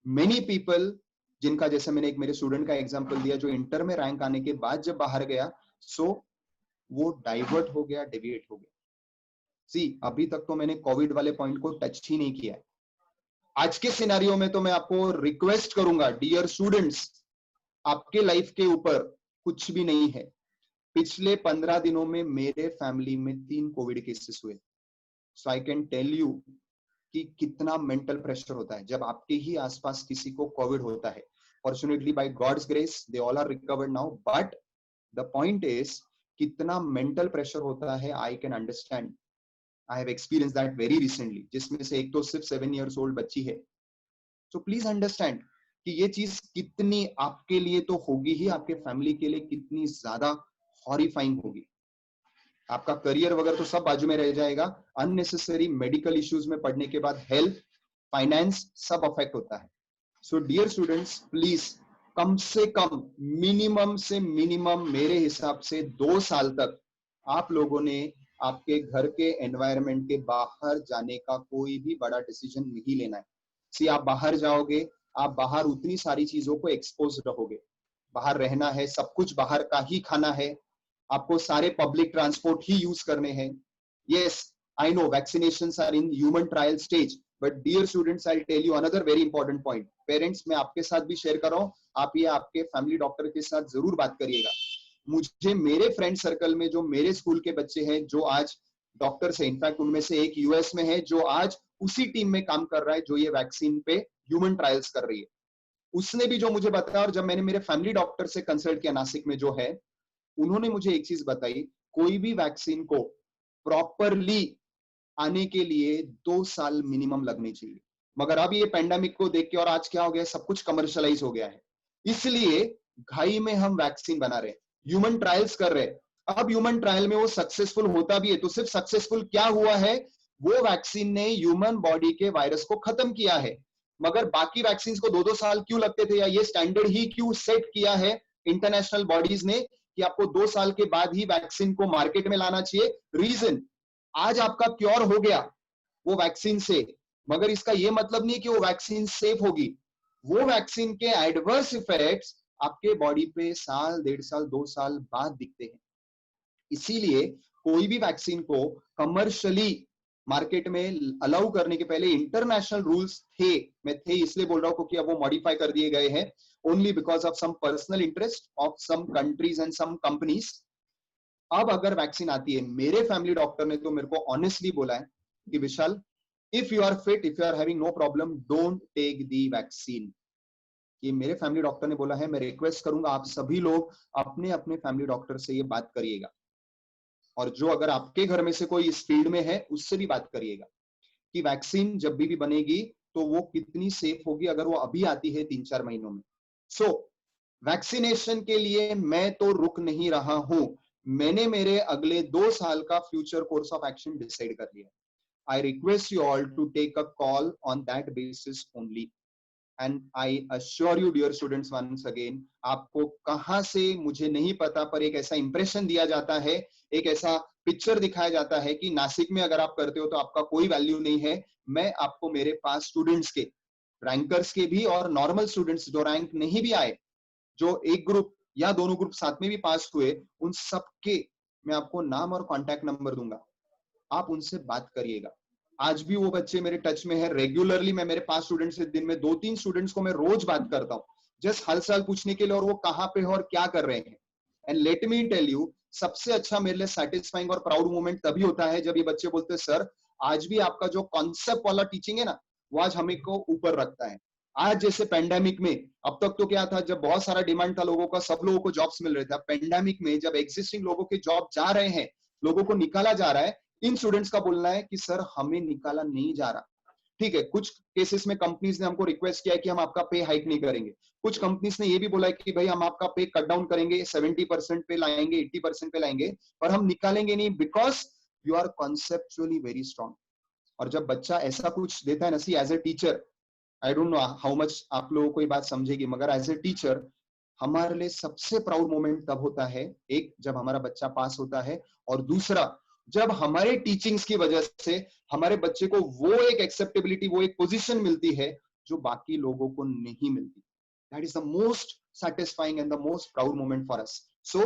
many people जिनका, जैसे मैंने एक मेरे स्टूडेंट का एग्जांपल दिया जो इंटर में रैंक आने के बाद जब बाहर गया, सो वो डाइवर्ट हो गया, डेविएट हो गया। सी, अभी तक तो मैंने कोविड वाले पॉइंट को टच ही नहीं किया है। आज के सिनेरियो में तो मैं आपको रिक्वेस्ट करूंगा, डियर स्टूडेंट्स, आपके लाइफ के ऊपर कुछ भी नहीं है। पिछले 15 दिनों में मेरे फैमिली में 3 कोविड केसेस हुए, सो आई कैन टेल यू कि कितना मेंटल प्रेशर होता है जब आपके ही आसपास किसी को कोविड होता है। Fortunately by God's grace they all are recovered now, but the point is कितना मेंटल प्रेशर होता है, I can understand, I have experience that very recently, जिसमें से एक तो सिर्फ 7 years old बच्ची है। सो प्लीज अंडरस्टैंड कि ये चीज कितनी आपके लिए तो होगी ही, आपके फैमिली के लिए कितनी ज्यादा हॉरिफाइंग होगी। आपका करियर वगैरह तो सब बाजू में रह जाएगा, अननेसेसरी मेडिकल इश्यूज में पड़ने के बाद हेल्थ, फाइनेंस सब अफेक्ट होता है। सो डियर स्टूडेंट्स, प्लीज कम से कम मिनिमम से मिनिमम मेरे हिसाब से 2 साल तक आप लोगों ने आपके घर के एनवायरनमेंट के बाहर जाने का कोई भी बड़ा डिसीजन नहीं लेना है। सी, आप बाहर जाओगे, आप बाहर उतनी सारी चीजों को एक्सपोज रहोगे, बाहर रहना है, सब कुछ बाहर का ही खाना है, आपको सारे पब्लिक ट्रांसपोर्ट ही यूज करने हैं। Yes, I know vaccinations are in human trial stage, but dear students I tell you another very important point. Parents, मैं आपके साथ भी शेयर कर रहा हूँ, आप ये आपके फैमिली डॉक्टर के साथ जरूर बात करिएगा। मुझे मेरे फ्रेंड सर्कल में जो मेरे स्कूल के बच्चे हैं जो आज डॉक्टर्स है, इनफैक्ट उनमें से एक यूएस में है जो आज उसी टीम में काम कर रहा है जो ये वैक्सीन पे ह्यूमन ट्रायल्स कर रही है, उसने भी जो मुझे बताया, और जब मैंने मेरे फैमिली डॉक्टर से कंसल्ट किया नासिक में जो है, उन्होंने मुझे एक चीज बताई, कोई भी वैक्सीन को प्रॉपरली आने के लिए 2 साल मिनिमम लगने चाहिए, मगर अब ये पेंडेमिक को देख के, और आज क्या हो गया, सब कुछ कमर्शियलाइज हो गया है, इसलिए घाई में हम वैक्सीन बना रहे हैं, ह्यूमन ट्रायल्स कर रहे हैं। अब ह्यूमन ट्रायल में वो सक्सेसफुल होता भी है तो सिर्फ सक्सेसफुल क्या हुआ है, वो वैक्सीन ने ह्यूमन बॉडी के वायरस को खत्म किया है, मगर बाकी वैक्सीन को 2-2 साल क्यों लगते थे, या ये स्टैंडर्ड ही क्यों सेट किया है इंटरनेशनल बॉडीज ने कि आपको 2 साल के बाद ही वैक्सीन को मार्केट में लाना चाहिए। रीजन, आज आपका क्योर हो गया वो वैक्सीन से, मगर इसका ये मतलब नहीं कि वो वैक्सीन सेफ होगी, वो वैक्सीन के एडवर्स इफेक्ट्स आपके बॉडी पे साल, 1.5 साल, 2 साल बाद दिखते हैं। इसीलिए कोई भी वैक्सीन को कमर्शियली मार्केट में अलाउ करने के पहले इंटरनेशनल रूल्स थे, मैं थे इसलिए बोल रहा हूं क्योंकि अब वो मॉडिफाई कर दिए गए हैं, only because of some personal interest of some countries and some companies. अब अगर वैक्सीन आती है, मेरे फैमिली डॉक्टर ने तो मेरे को ऑनेस्टली बोला है कि Vishal, if you are fit, if you are having no problem, don't take the vaccine. ये मेरे फैमिली डॉक्टर ने बोला है, मैं रिक्वेस्ट करूंगा आप सभी लोग अपने अपने फैमिली डॉक्टर से ये बात करिएगा, और जो अगर आपके घर में से कोई इस फील्ड में है उससे भी बात करिएगा कि वैक्सीन जब भी बनेगी तो वो कितनी सेफ होगी अगर वो अभी आती है 3-4 महीनों में। सो वैक्सीनेशन के लिए मैं तो रुक नहीं रहा हूं, मैंने मेरे अगले 2 साल का future course of action decide कर लिया। I request you all to take a call on that basis only. And I assure you dear students once again, आपको कहां से मुझे नहीं पता, पर एक ऐसा इंप्रेशन दिया जाता है, एक ऐसा पिक्चर दिखाया जाता है कि नासिक में अगर आप करते हो तो आपका कोई वैल्यू नहीं है। मैं आपको मेरे पास स्टूडेंट्स के, रैंकर्स के भी और नॉर्मल स्टूडेंट्स जो रैंक नहीं भी आए, जो एक ग्रुप या दोनों ग्रुप साथ में भी पास हुए, उन सबके मैं आपको नाम और कॉन्टैक्ट नंबर दूंगा, आप उनसे बात करिएगा। आज भी वो बच्चे मेरे टच में है रेगुलरली। मैं मेरे 5 स्टूडेंट्स से दिन में 2-3 स्टूडेंट्स को मैं रोज बात करता हूँ, जस्ट हाल चाल पूछने के लिए, और वो कहाँ पे है और क्या कर रहे हैं। And let me tell you, सबसे अच्छा मेरे लिए सेटिस्फाइंग और प्राउड मोमेंट तभी होता है जब ये बच्चे बोलते हैं सर आज भी आपका जो कॉन्सेप्ट वाला टीचिंग है ना, वो आज हमें को ऊपर रखता है। आज जैसे पेंडेमिक में, अब तक तो क्या था, जब बहुत सारा डिमांड था लोगों का, सब लोगों को जॉब्स मिल रहे थे। पेंडेमिक में जब एग्जिस्टिंग लोगों के जॉब जा रहे हैं, लोगों को निकाला जा रहा है, इन स्टूडेंट्स का बोलना है कि सर हमें निकाला नहीं जा रहा। ठीक है, कुछ केसेस में कंपनीज ने हमको रिक्वेस्ट किया है कि हम आपका पे हाइक नहीं करेंगे। कुछ कंपनीज ने ये भी बोला है कि भाई हम आपका पे कट डाउन करेंगे, 70% पे लाएंगे, 80% पे लाएंगे, पर हम निकालेंगे नहीं, because you are conceptually very strong. और जब बच्चा ऐसा कुछ देता है ना, see as a teacher, I don't know how much आप लोगों को ये बात समझेगी, मगर एज ए टीचर हमारे लिए सबसे प्राउड मोमेंट तब होता है, एक जब हमारा बच्चा पास होता है, और दूसरा जब हमारे टीचिंग्स की वजह से हमारे बच्चे को वो एक एक्सेप्टेबिलिटी, वो एक पोजीशन मिलती है जो बाकी लोगों को नहीं मिलती। That is the most satisfying and the most proud moment for us. So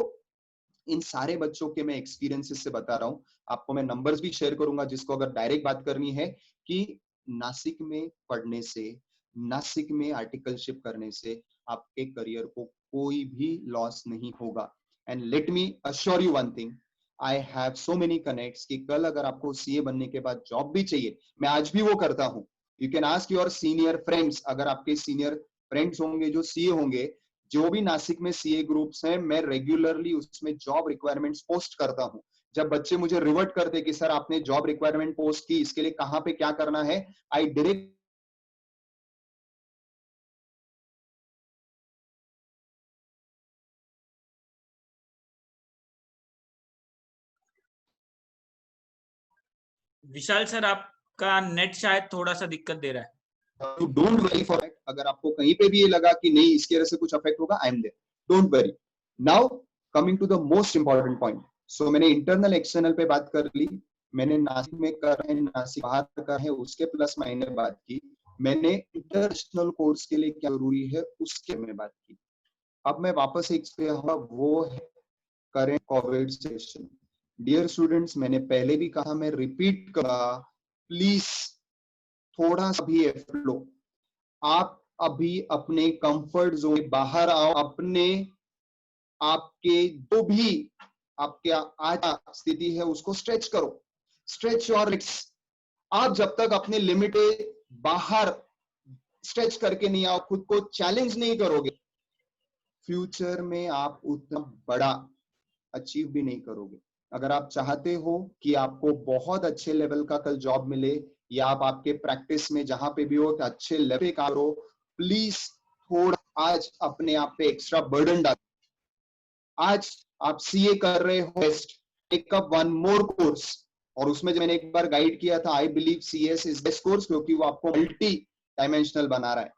इन सारे बच्चों के मैं एक्सपीरियंसेस से बता रहा हूँ, आपको मैं नंबर्स भी शेयर करूंगा, जिसको अगर डायरेक्ट बात करनी है कि नासिक में पढ़ने से, नासिक में आर्टिकलशिप करने से आपके करियर को कोई भी लॉस नहीं होगा। And let me assure you one thing, I have so many connects कि कल अगर आपको सीए बनने के बाद जॉब भी चाहिए, मैं आज भी वो करता हूँ। You can ask your senior friends, अगर आपके सीनियर फ्रेंड्स होंगे जो सीए होंगे, जो भी नासिक में सीए ग्रुप्स हैं, मैं रेगुलरली उसमें जॉब रिक्वायरमेंट्स पोस्ट करता हूँ। जब बच्चे मुझे रिवर्ट करते कि सर आपने जॉब रिक्वायरमेंट पोस्ट की, इसके लिए कहाँ पे क्या करना है, आई डायरेक्ट विशाल सर आपका नेट शायद थोड़ा सा दिक्कत दे रहा है। You don't worry for it. अगर आपको कहीं पे भी ये लगा कि नहीं इसकी वजह से कुछ अफेक्ट होगा, I am there, don't worry. Now coming to the most important point. So मैंने इंटरनल एक्सटर्नल पे बात कर ली, मैंने नासिक में कर है, नासिक बाहर का है, उसके प्लस माइनस बात की, मैंने इंटरनेशनल कोर्स के लिए क्या जरूरी है उसके में बात की। अब मैं वापस एक पे आऊंगा, वो है current Covid situation. Dear students, मैंने पहले भी कहा, मैं रिपीट करा, प्लीज थोड़ा सा भी एफर्ट लो। आप अभी अपने कंफर्ट जोन बाहर आओ, अपने आपके जो भी आपके आज स्थिति है उसको स्ट्रेच करो, स्ट्रेच योर लिमिट्स। आप जब तक अपने लिमिट बाहर स्ट्रेच करके नहीं आओ, खुद को चैलेंज नहीं करोगे, फ्यूचर में आप उतना बड़ा अचीव भी नहीं करोगे। अगर आप चाहते हो कि आपको बहुत अच्छे लेवल का कल जॉब मिले, या आप आपके प्रैक्टिस में जहां पे भी हो अच्छे लेवल पे काम करो, प्लीज थोड़ा आज अपने आप पे एक्स्ट्रा बर्डन डालो। आज आप सीए कर रहे हो, best take up one more course. और उसमें जो मैंने एक बार गाइड किया था, I believe CS is best course, क्योंकि वो आपको मल्टी डायमेंशनल बना रहा है।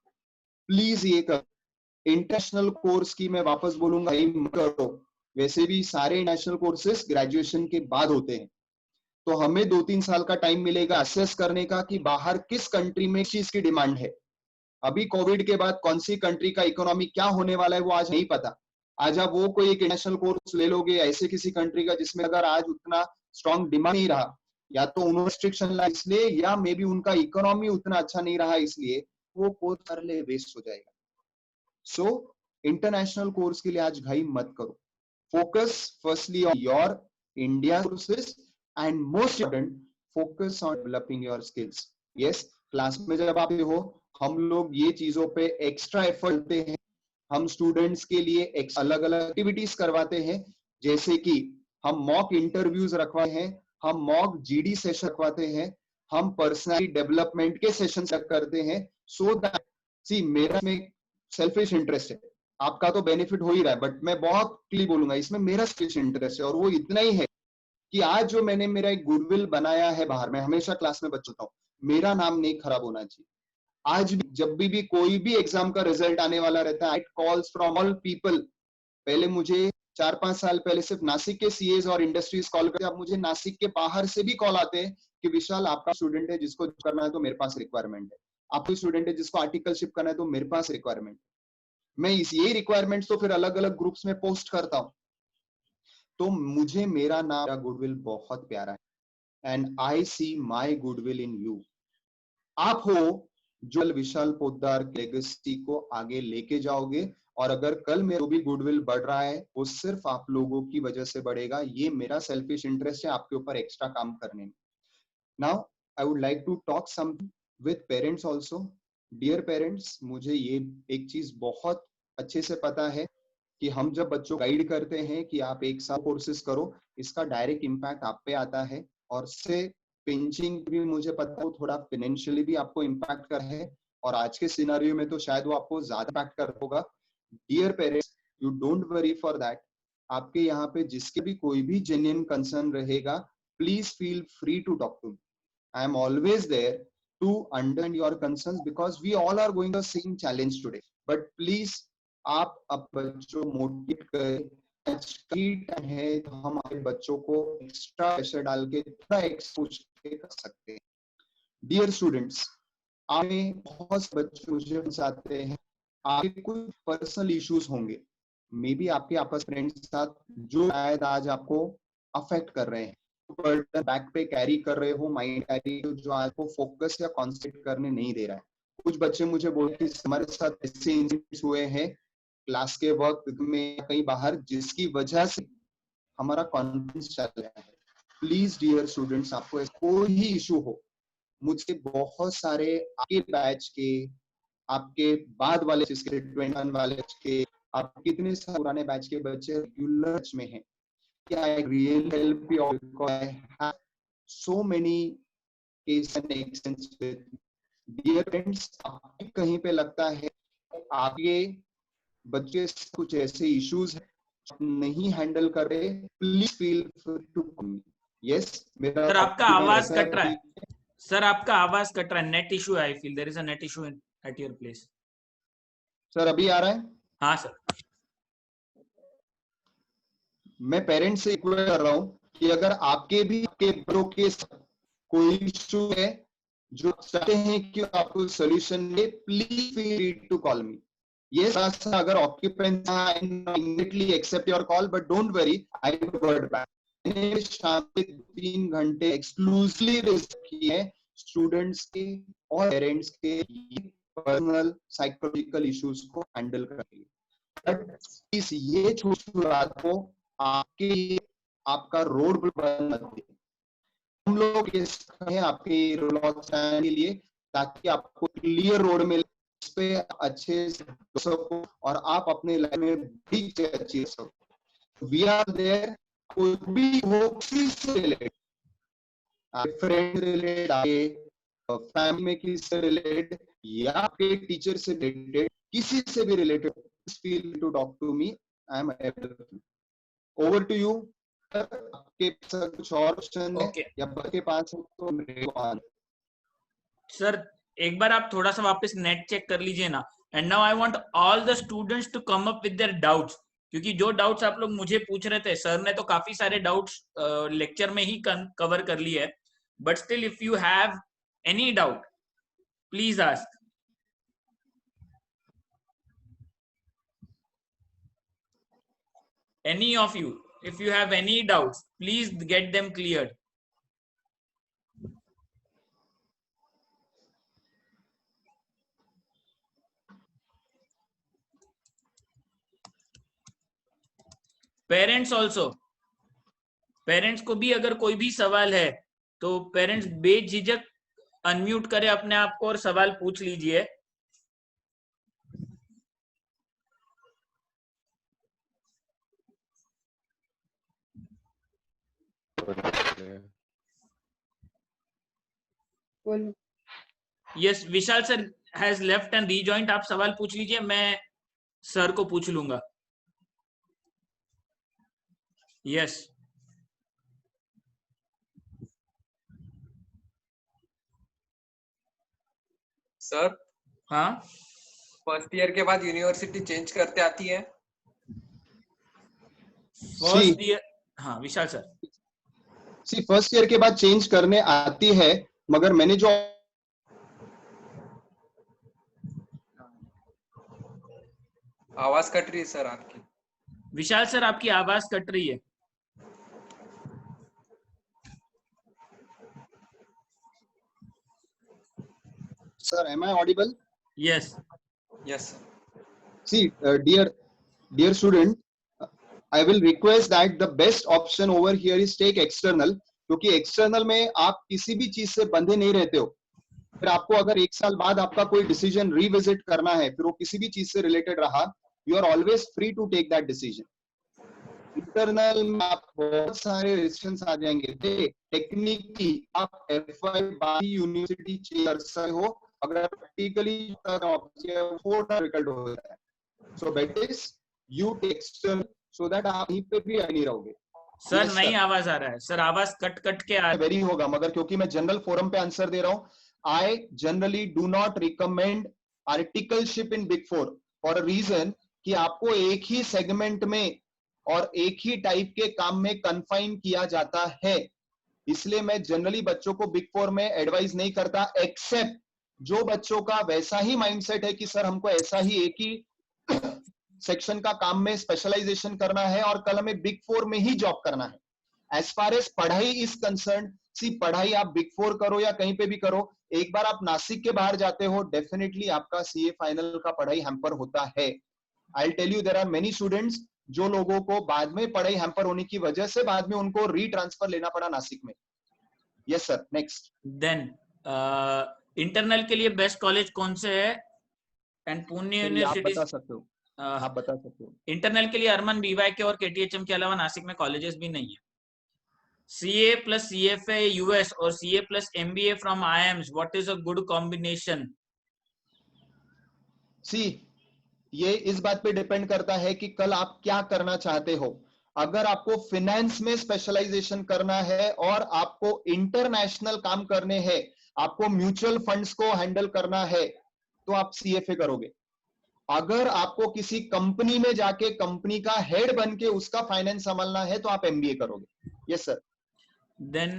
प्लीज ये कर। इंटरनेशनल कोर्स की मैं वापस बोलूंगा, करो। वैसे भी सारे इंटरनेशनल कोर्सेस ग्रेजुएशन के बाद होते हैं, तो हमें 2-3 साल का टाइम मिलेगा असेस करने का कि बाहर किस कंट्री में चीज की डिमांड है। अभी कोविड के बाद कौन सी कंट्री का इकोनॉमी क्या होने वाला है वो आज नहीं पता। आज आप वो कोई एक इंटरनेशनल कोर्स ले लोगे ऐसे किसी कंट्री का जिसमें अगर आज उतना स्ट्रॉन्ग डिमांड नहीं रहा, या तो उन्होंने रिस्ट्रिक्शन ला इसलिए, या मे बी उनका इकोनॉमी उतना अच्छा नहीं रहा इसलिए, वो कोर्स कर ले वेस्ट हो जाएगा। सो इंटरनेशनल कोर्स के लिए आज घाई मत करो। Focus firstly on your India courses, and most important focus on developing your skills. Yes, class में जब आप हो, हम लोग ये चीजों पे एक्स्ट्रा एफर्ट देते हैं। हम स्टूडेंट्स के लिए अलग अलग एक्टिविटीज करवाते हैं, जैसे कि हम मॉक इंटरव्यूज रखवाते हैं, हम मॉक जीडी सेशन रखवाते हैं, हम पर्सनैलिटी डेवलपमेंट के सेशन करते हैं। सो दैट सी मेरा में सेल्फिश इंटरेस्ट है, आपका तो बेनिफिट हो ही रहा है, बट मैं बहुत क्लियर बोलूंगा इसमें मेरा सेल्फिश इंटरेस्ट है, और वो इतना ही है कि आज जो मैंने मेरा एक गुडविल बनाया है बाहर, मैं हमेशा क्लास में बच्चों हूँ, मेरा नाम नहीं खराब होना चाहिए। आज भी जब भी कोई भी एग्जाम का रिजल्ट आने वाला रहता है, कॉल्स फ्रॉम ऑल पीपल। पहले मुझे 4-5 साल पहले सिर्फ नासिक के सीएज और इंडस्ट्रीज कॉल करते, अब मुझे नासिक के बाहर से भी कॉल आते हैं कि विशाल आपका स्टूडेंट है जिसको करना है तो मेरे पास रिक्वायरमेंट है, आपको स्टूडेंट है जिसको आर्टिकलशिप करना है तो मेरे पास रिक्वायरमेंट। मैं ये रिक्वायरमेंट्स तो फिर अलग अलग ग्रुप्स में पोस्ट करता हूँ। तो मुझे मेरा नाम, मेरा गुडविल बहुत प्यारा है and I see my goodwill in you. आप हो जो विशाल पोद्दार लेगेसी को आगे लेके जाओगे, और अगर कल में जो भी गुडविल बढ़ रहा है वो सिर्फ आप लोगों की वजह से बढ़ेगा। ये मेरा सेल्फिश इंटरेस्ट है आपके ऊपर एक्स्ट्रा काम करने में। Now I would like to talk something with parents also. Dear parents, मुझे ये एक चीज बहुत अच्छे से पता है कि हम जब बच्चों गाइड करते हैं कि आप एक साल कोर्सेज करो, इसका डायरेक्ट इम्पैक्ट आप पे आता है, और से पिंचिंग भी मुझे पता है थोड़ा फाइनेंशियली भी आपको इम्पैक्ट कर है, और आज के सिनेरियो में तो शायद वो आपको ज्यादा इम्पैक्ट कर होगा। Dear parents, you don't worry for that. आपके यहाँ पे जिसके भी कोई भी जेन्युइन कंसर्न रहेगा, please feel free to talk to me. I am always there to understand your concerns because we all are going the same challenge today. But please आप अब बच्चों मोटिवेट करें है तो हम हमारे बच्चों को एक्स्ट्रा प्रेशर डाल के थोड़ा एक्सपोज कर सकते हैं। डियर स्टूडेंट्स, आपने बहुत से बच्चे मुझे फंसाते हैं, आपके कुछ पर्सनल इश्यूज होंगे, मे बी आपके आपस फ्रेंड्स के साथ, जो शायद आज आपको अफेक्ट कर रहे हैं, बैक पे कैरी कर रहे हो, माइंड कैरी, जो आपको फोकस या कॉन्सेंट्रेट करने नहीं दे रहा है। कुछ बच्चे मुझे बोलते हैं हमारे साथ ऐसे इंसिडेंट्स हुए हैं क्लास के वक्त में कहीं बाहर, जिसकी वजह से हमारा कॉन्फिडेंस चल रहा है। प्लीज डियर स्टूडेंट्स, आपको कोई ही इशू हो, मुझसे बहुत सारे आपके बैच के, आपके बाद वाले जिसके 21 वाले के, आप कितने सारे पुराने बैच के बच्चे रेगुलर में हैं। I really help you all because I have so many cases and experience with dear friends। आपको कहीं पे लगता है आपके बच्चे कुछ ऐसे इश्यूज नहीं हैंडल कर रहे, please feel free to call me. Yes, मेरा सर आपका आवाज कट रहा है, सर आपका आवाज कट रहा है, नेट इशू है, I feel there is a net issue at your place. Sir अभी आ रहा है? हाँ सर। मैं पेरेंट्स से रिक्वेस्ट कर रहा हूँ कि अगर आपके भी आपके बच्चों के साथ कोई इशू है जो चाहते हैं कि आपको सोल्यूशन दे, please feel free to call me. ये अगर occupant immediately accept your call, but don't worry, I will word back. शाम के 3 घंटे एक्सक्लूसिवली रिजर्व किए स्टूडेंट्स के और पेरेंट्स के पर्सनल साइकोलॉजिकल इश्यूज को हैंडल करने। बट ये छोटी बात को आपके आपका रोड बन मत दे। हम लोग हैं आपके के लिए, ताकि आपको क्लियर रोड मिले, इस पे अच्छे से सको और आप अपने लाइफ में भी अच्छी सको। वी आर देयर, कोई भी हो किसी से रिलेटेड, फ्रेंड रिलेटेड, आपके फैमिली में किसी से रिलेटेड या आपके टीचर से रिलेटेड, किसी से भी related, feel to talk to me, I am available. Over to you. आपके पास कुछ और क्वेश्चन है या आपके पास है तो मेरे को सर एक बार आप थोड़ा सा वापस नेट चेक कर लीजिए ना। And now I want all the students to come up with their doubts, क्योंकि जो डाउट्स आप लोग मुझे पूछ रहे थे, सर ने तो काफी सारे डाउट्स लेक्चर में ही कवर कर लिए है, but still if you have any doubt please ask. Any of you, if you have any doubts, please get them cleared. Parents also, parents को भी अगर कोई भी सवाल है तो पेरेंट्स बेझिझक अनम्यूट करें अपने आप को और सवाल पूछ लीजिए। Yes, Vishal sir has left and rejoined. आप सवाल पूछ लीजिए, मैं सर को पूछ लूंगा। यस सर हाँ फर्स्ट ईयर के बाद यूनिवर्सिटी चेंज करते आती है? फर्स्ट ईयर, हाँ विशाल सर। फर्स्ट ईयर के बाद चेंज करने आती है, मगर मैंने जो आवाज कट रही है सर आपकी। विशाल सर आपकी आवाज कट रही है। Sir, am I audible? Yes yes See, dear student, I will request that the best option over here is take external, क्योंकि एक्सटर्नल में आप किसी भी चीज से बंधे नहीं रहते हो। फिर आपको अगर 1 साल बाद आपका कोई डिसीजन रिविजिट करना है, फिर वो किसी भी चीज से रिलेटेड रहा, you are always free to take that decision. Internal में आप बहुत सारे रिस्ट्रिक्शंस आ जाएंगे। टेक्निकली आप FY यूनिवर्सिटी कर सकते हो, अगर प्रैक्टिकली थोड़ा डिफिकल्ट हो जाता है। So better is you take external, so that आप यहीं पे भी नहीं रहोगे। सर Yes, नहीं sir. आवाज आ रहा है सर, आवाज कट कट के आ वेरी होगा, मगर क्योंकि मैं जनरल फोरम पे आंसर दे रहा हूं, I generally do not recommend articleship in big four for a reason कि आपको एक ही सेगमेंट में और एक ही टाइप के काम में कन्फाइन किया जाता है। इसलिए मैं जनरली बच्चों को बिग फोर में एडवाइस नहीं करता, एक्सेप्ट जो बच्चों का वैसा ही माइंडसेट है कि सर हमको ऐसा ही एक ही सेक्शन का काम में स्पेशलाइजेशन करना है और कल हमें बिग फोर में ही जॉब करना है। एज फार एज पढ़ाई इज कंसर्न, पढ़ाई आप बिग फोर करो या कहीं पे भी करो, एक बार आप नासिक के बाहर जाते हो, डेफिनेटली आपका CA फाइनल का पढ़ाई हैम्पर होता है। I tell you, there are many students जो लोगों को बाद में पढ़ाई हैम्पर होने की वजह से बाद में उनको रीट्रांसफर लेना पड़ा नासिक में। Yes sir, next. Then internal के लिए बेस्ट कॉलेज कौन से है? एंड पुणे आप यूनिवर्सिटी। बता सकते हो, आप बता सकते हो। इंटरनल के लिए अरमान BYK और KTHM के अलावा नासिक में कॉलेजेस भी नहीं है। CA plus CFA US और CA plus MBA from IIMs, what is a good combination? ये इस बात पे डिपेंड करता है कि कल आप क्या करना चाहते हो। अगर आपको फिनेंस में स्पेशलाइजेशन करना है और आपको इंटरनेशनल काम करने हैं, आपको म्यूचुअल फंड्स को हैंडल करना है, तो आप CFA करोगे। अगर आपको किसी कंपनी में जाके कंपनी का हेड बन के उसका फाइनेंस संभालना है, तो आप MBA करोगे। Yes sir. Then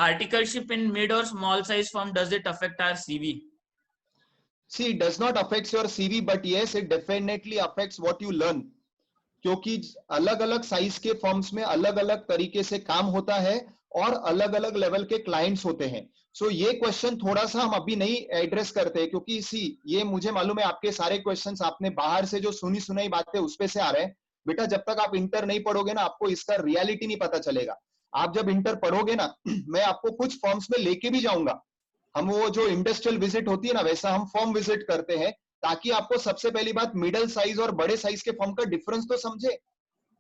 articleship in mid or small size firm, does it affect our CV? See, it does not affect your CV, but yes, it definitely affects what you learn. क्योंकि अलग अलग साइज के फर्म्स में अलग अलग तरीके से काम होता है और अलग अलग लेवल के क्लाइंट्स होते हैं। सो ये क्वेश्चन थोड़ा सा हम अभी नहीं एड्रेस करते हैं, क्योंकि ये मुझे मालूम है आपके सारे क्वेश्चंस आपने बाहर से जो सुनी सुनाई बातें उस पे से आ रहे हैं। बेटा, जब तक आप इंटर नहीं पढ़ोगे ना, आपको इसका रियलिटी नहीं पता चलेगा। आप जब इंटर पढ़ोगे ना, मैं आपको कुछ फॉर्म्स में लेके भी जाऊंगा। हम वो जो इंडस्ट्रियल विजिट होती है ना, वैसा हम फॉर्म विजिट करते हैं, ताकि आपको सबसे पहली बात मिडिल साइज और बड़े साइज के फॉर्म का डिफरेंस तो समझे,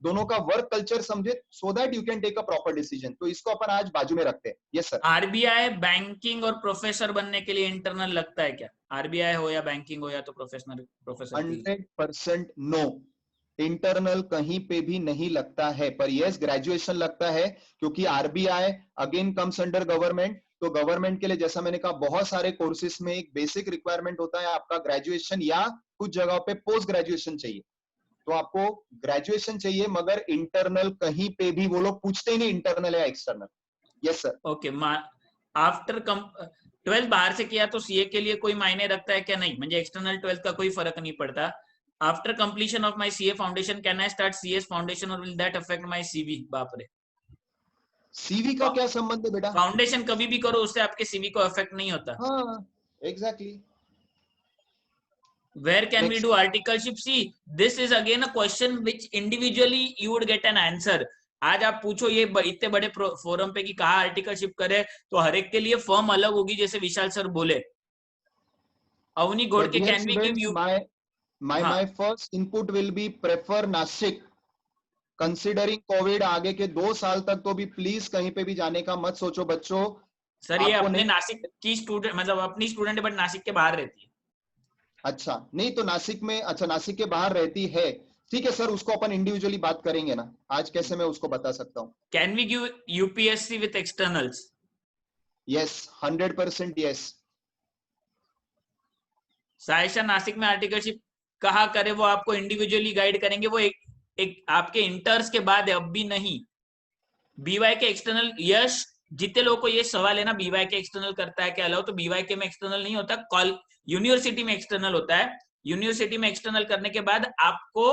दोनों का वर्क कल्चर समझे, so that you can take a proper decision. तो इसको अपन आज बाजू में रखते हैं। Yes sir. RBI बैंकिंग और प्रोफेसर बनने के लिए इंटरनल लगता है क्या? RBI हो या बैंकिंग हो या तो प्रोफेसर। 100% नो, इंटरनल कहीं पे भी नहीं लगता है, पर यस ग्रेजुएशन लगता है, क्योंकि RBI again comes under government. तो गवर्नमेंट के लिए, जैसा मैंने कहा, बहुत सारे कोर्सेज में एक बेसिक रिक्वायरमेंट होता है आपका ग्रेजुएशन, या कुछ जगहों पे पोस्ट ग्रेजुएशन चाहिए। तो आपको ग्रेजुएशन चाहिए, मगर इंटरनल कहीं पे भी वो लोग पूछते ही नहीं इंटरनल या external. Yes sir. Okay, after 12th बाहर से किया तो CA के लिए कोई मायने रखता है क्या? नहीं, म्हणजे एक्सटर्नल 12th का कोई फर्क नहीं पड़ता। After completion of my CA foundation, can I start CS foundation और will that affect my CV? बाप रे, CV का क्या संबंध है बेटा? फाउंडेशन कभी भी करो, उससे आपके CV को अफेक्ट नहीं होता। हाँ, exactly. Where can we Next. do articleship? See, this is again a question which individually you would get an answer. आज आप पूछो ये इतने बड़े फोरम पे कि कहाँ आर्टिकलशिप करे, तो हर एक के लिए फर्म अलग होगी, जैसे विशाल सर बोले। Avani Godke, can we give you? my first input will be prefer Nashik, considering Covid आगे के 2 साल तक, तो भी प्लीज कहीं पे भी जाने का मत सोचो बच्चों। सर ये अपने नासिक की स्टूडेंट, मतलब अपनी स्टूडेंट है, बट नासिक के बाहर रहती है। अच्छा, नहीं तो नासिक में, अच्छा नासिक के बाहर रहती है, ठीक है सर, उसको अपन इंडिविजुअली बात करेंगे ना, आज कैसे मैं उसको बता सकता हूँ। Can we give UPSC with externals? Yes 100% yes. Saysha Nashik में आर्टिकलशिप कहाँ करे वो आपको इंडिविजुअली गाइड करेंगे, वो एक आपके इंटर्स के बाद है, अब भी नहीं। बीवाई के एक्सटर्नल, यश जितने लोगों को ये सवाल है ना बीवाई के एक्सटर्नल करता है क्या अलाउ, तो बीवाई के में एक्सटर्नल नहीं होता, कॉल यूनिवर्सिटी में एक्सटर्नल होता है। यूनिवर्सिटी में एक्सटर्नल करने के बाद आपको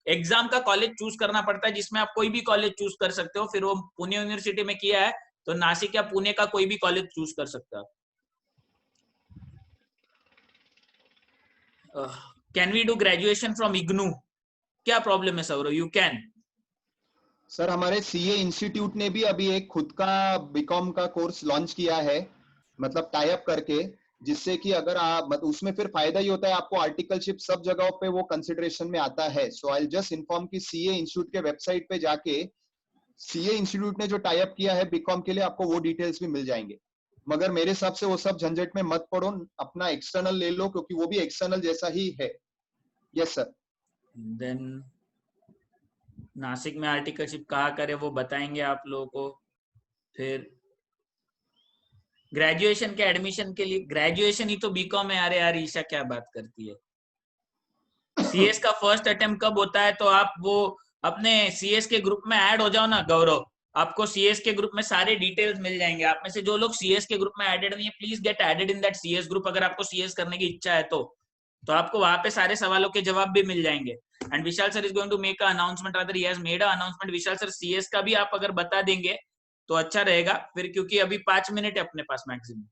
एग्जाम का कॉलेज चूज करना पड़ता है, जिसमें आप कोई भी कॉलेज चूज कर सकते हो। फिर वो पुणे यूनिवर्सिटी में किया है तो नासिक या पुणे का कोई भी कॉलेज चूज कर सकते हो। Can we do graduation from IGNOU? क्या प्रॉब्लम है सौरव? You can. सर हमारे सीए इंस्टीट्यूट ने भी अभी एक खुद का बीकॉम का कोर्स लॉन्च किया है, मतलब टाई अप करके, जिससे कि अगर आप उसमें फिर फायदा ही होता है आपको, आर्टिकलशिप सब जगहों पे वो कंसिडरेशन में आता है। सो आई जस्ट इन्फॉर्म कि सीए इंस्टीट्यूट के वेबसाइट पे जाके सीए इंस्टीट्यूट ने जो टाई अप किया है बीकॉम के लिए, आपको वो डिटेल्स भी मिल जाएंगे। मगर मेरे हिसाब से वो सब झंझट में मत पड़ो, अपना एक्सटर्नल ले लो, क्योंकि वो भी एक्सटर्नल जैसा ही है। Yes sir. देन नासिक में आर्टिकलशिप कहाँ करे वो बताएंगे आप लोगों को। फिर ग्रेजुएशन के एडमिशन के लिए, ग्रेजुएशन ही तो बीकॉम है। अरे यार ईशा क्या बात करती है। सीएस का फर्स्ट अटेम्प्ट कब होता है? तो आप वो अपने सीएस के ग्रुप में ऐड हो जाओ ना गौरव, आपको सीएस के ग्रुप में सारे डिटेल्स मिल जाएंगे। आप में से जो लोग सीएस के ग्रुप में एडेड नहीं है, please get added in that CS group. अगर आपको सीएस करने की इच्छा है तो आपको वहां पे सारे सवालों के जवाब भी मिल जाएंगे। And Vishal sir is going to make a announcement, rather he has made a announcement. Vishal sir CS का भी आप अगर बता देंगे तो अच्छा रहेगा फिर, क्योंकि अभी 5 मिनट है अपने पास मैक्सिमम।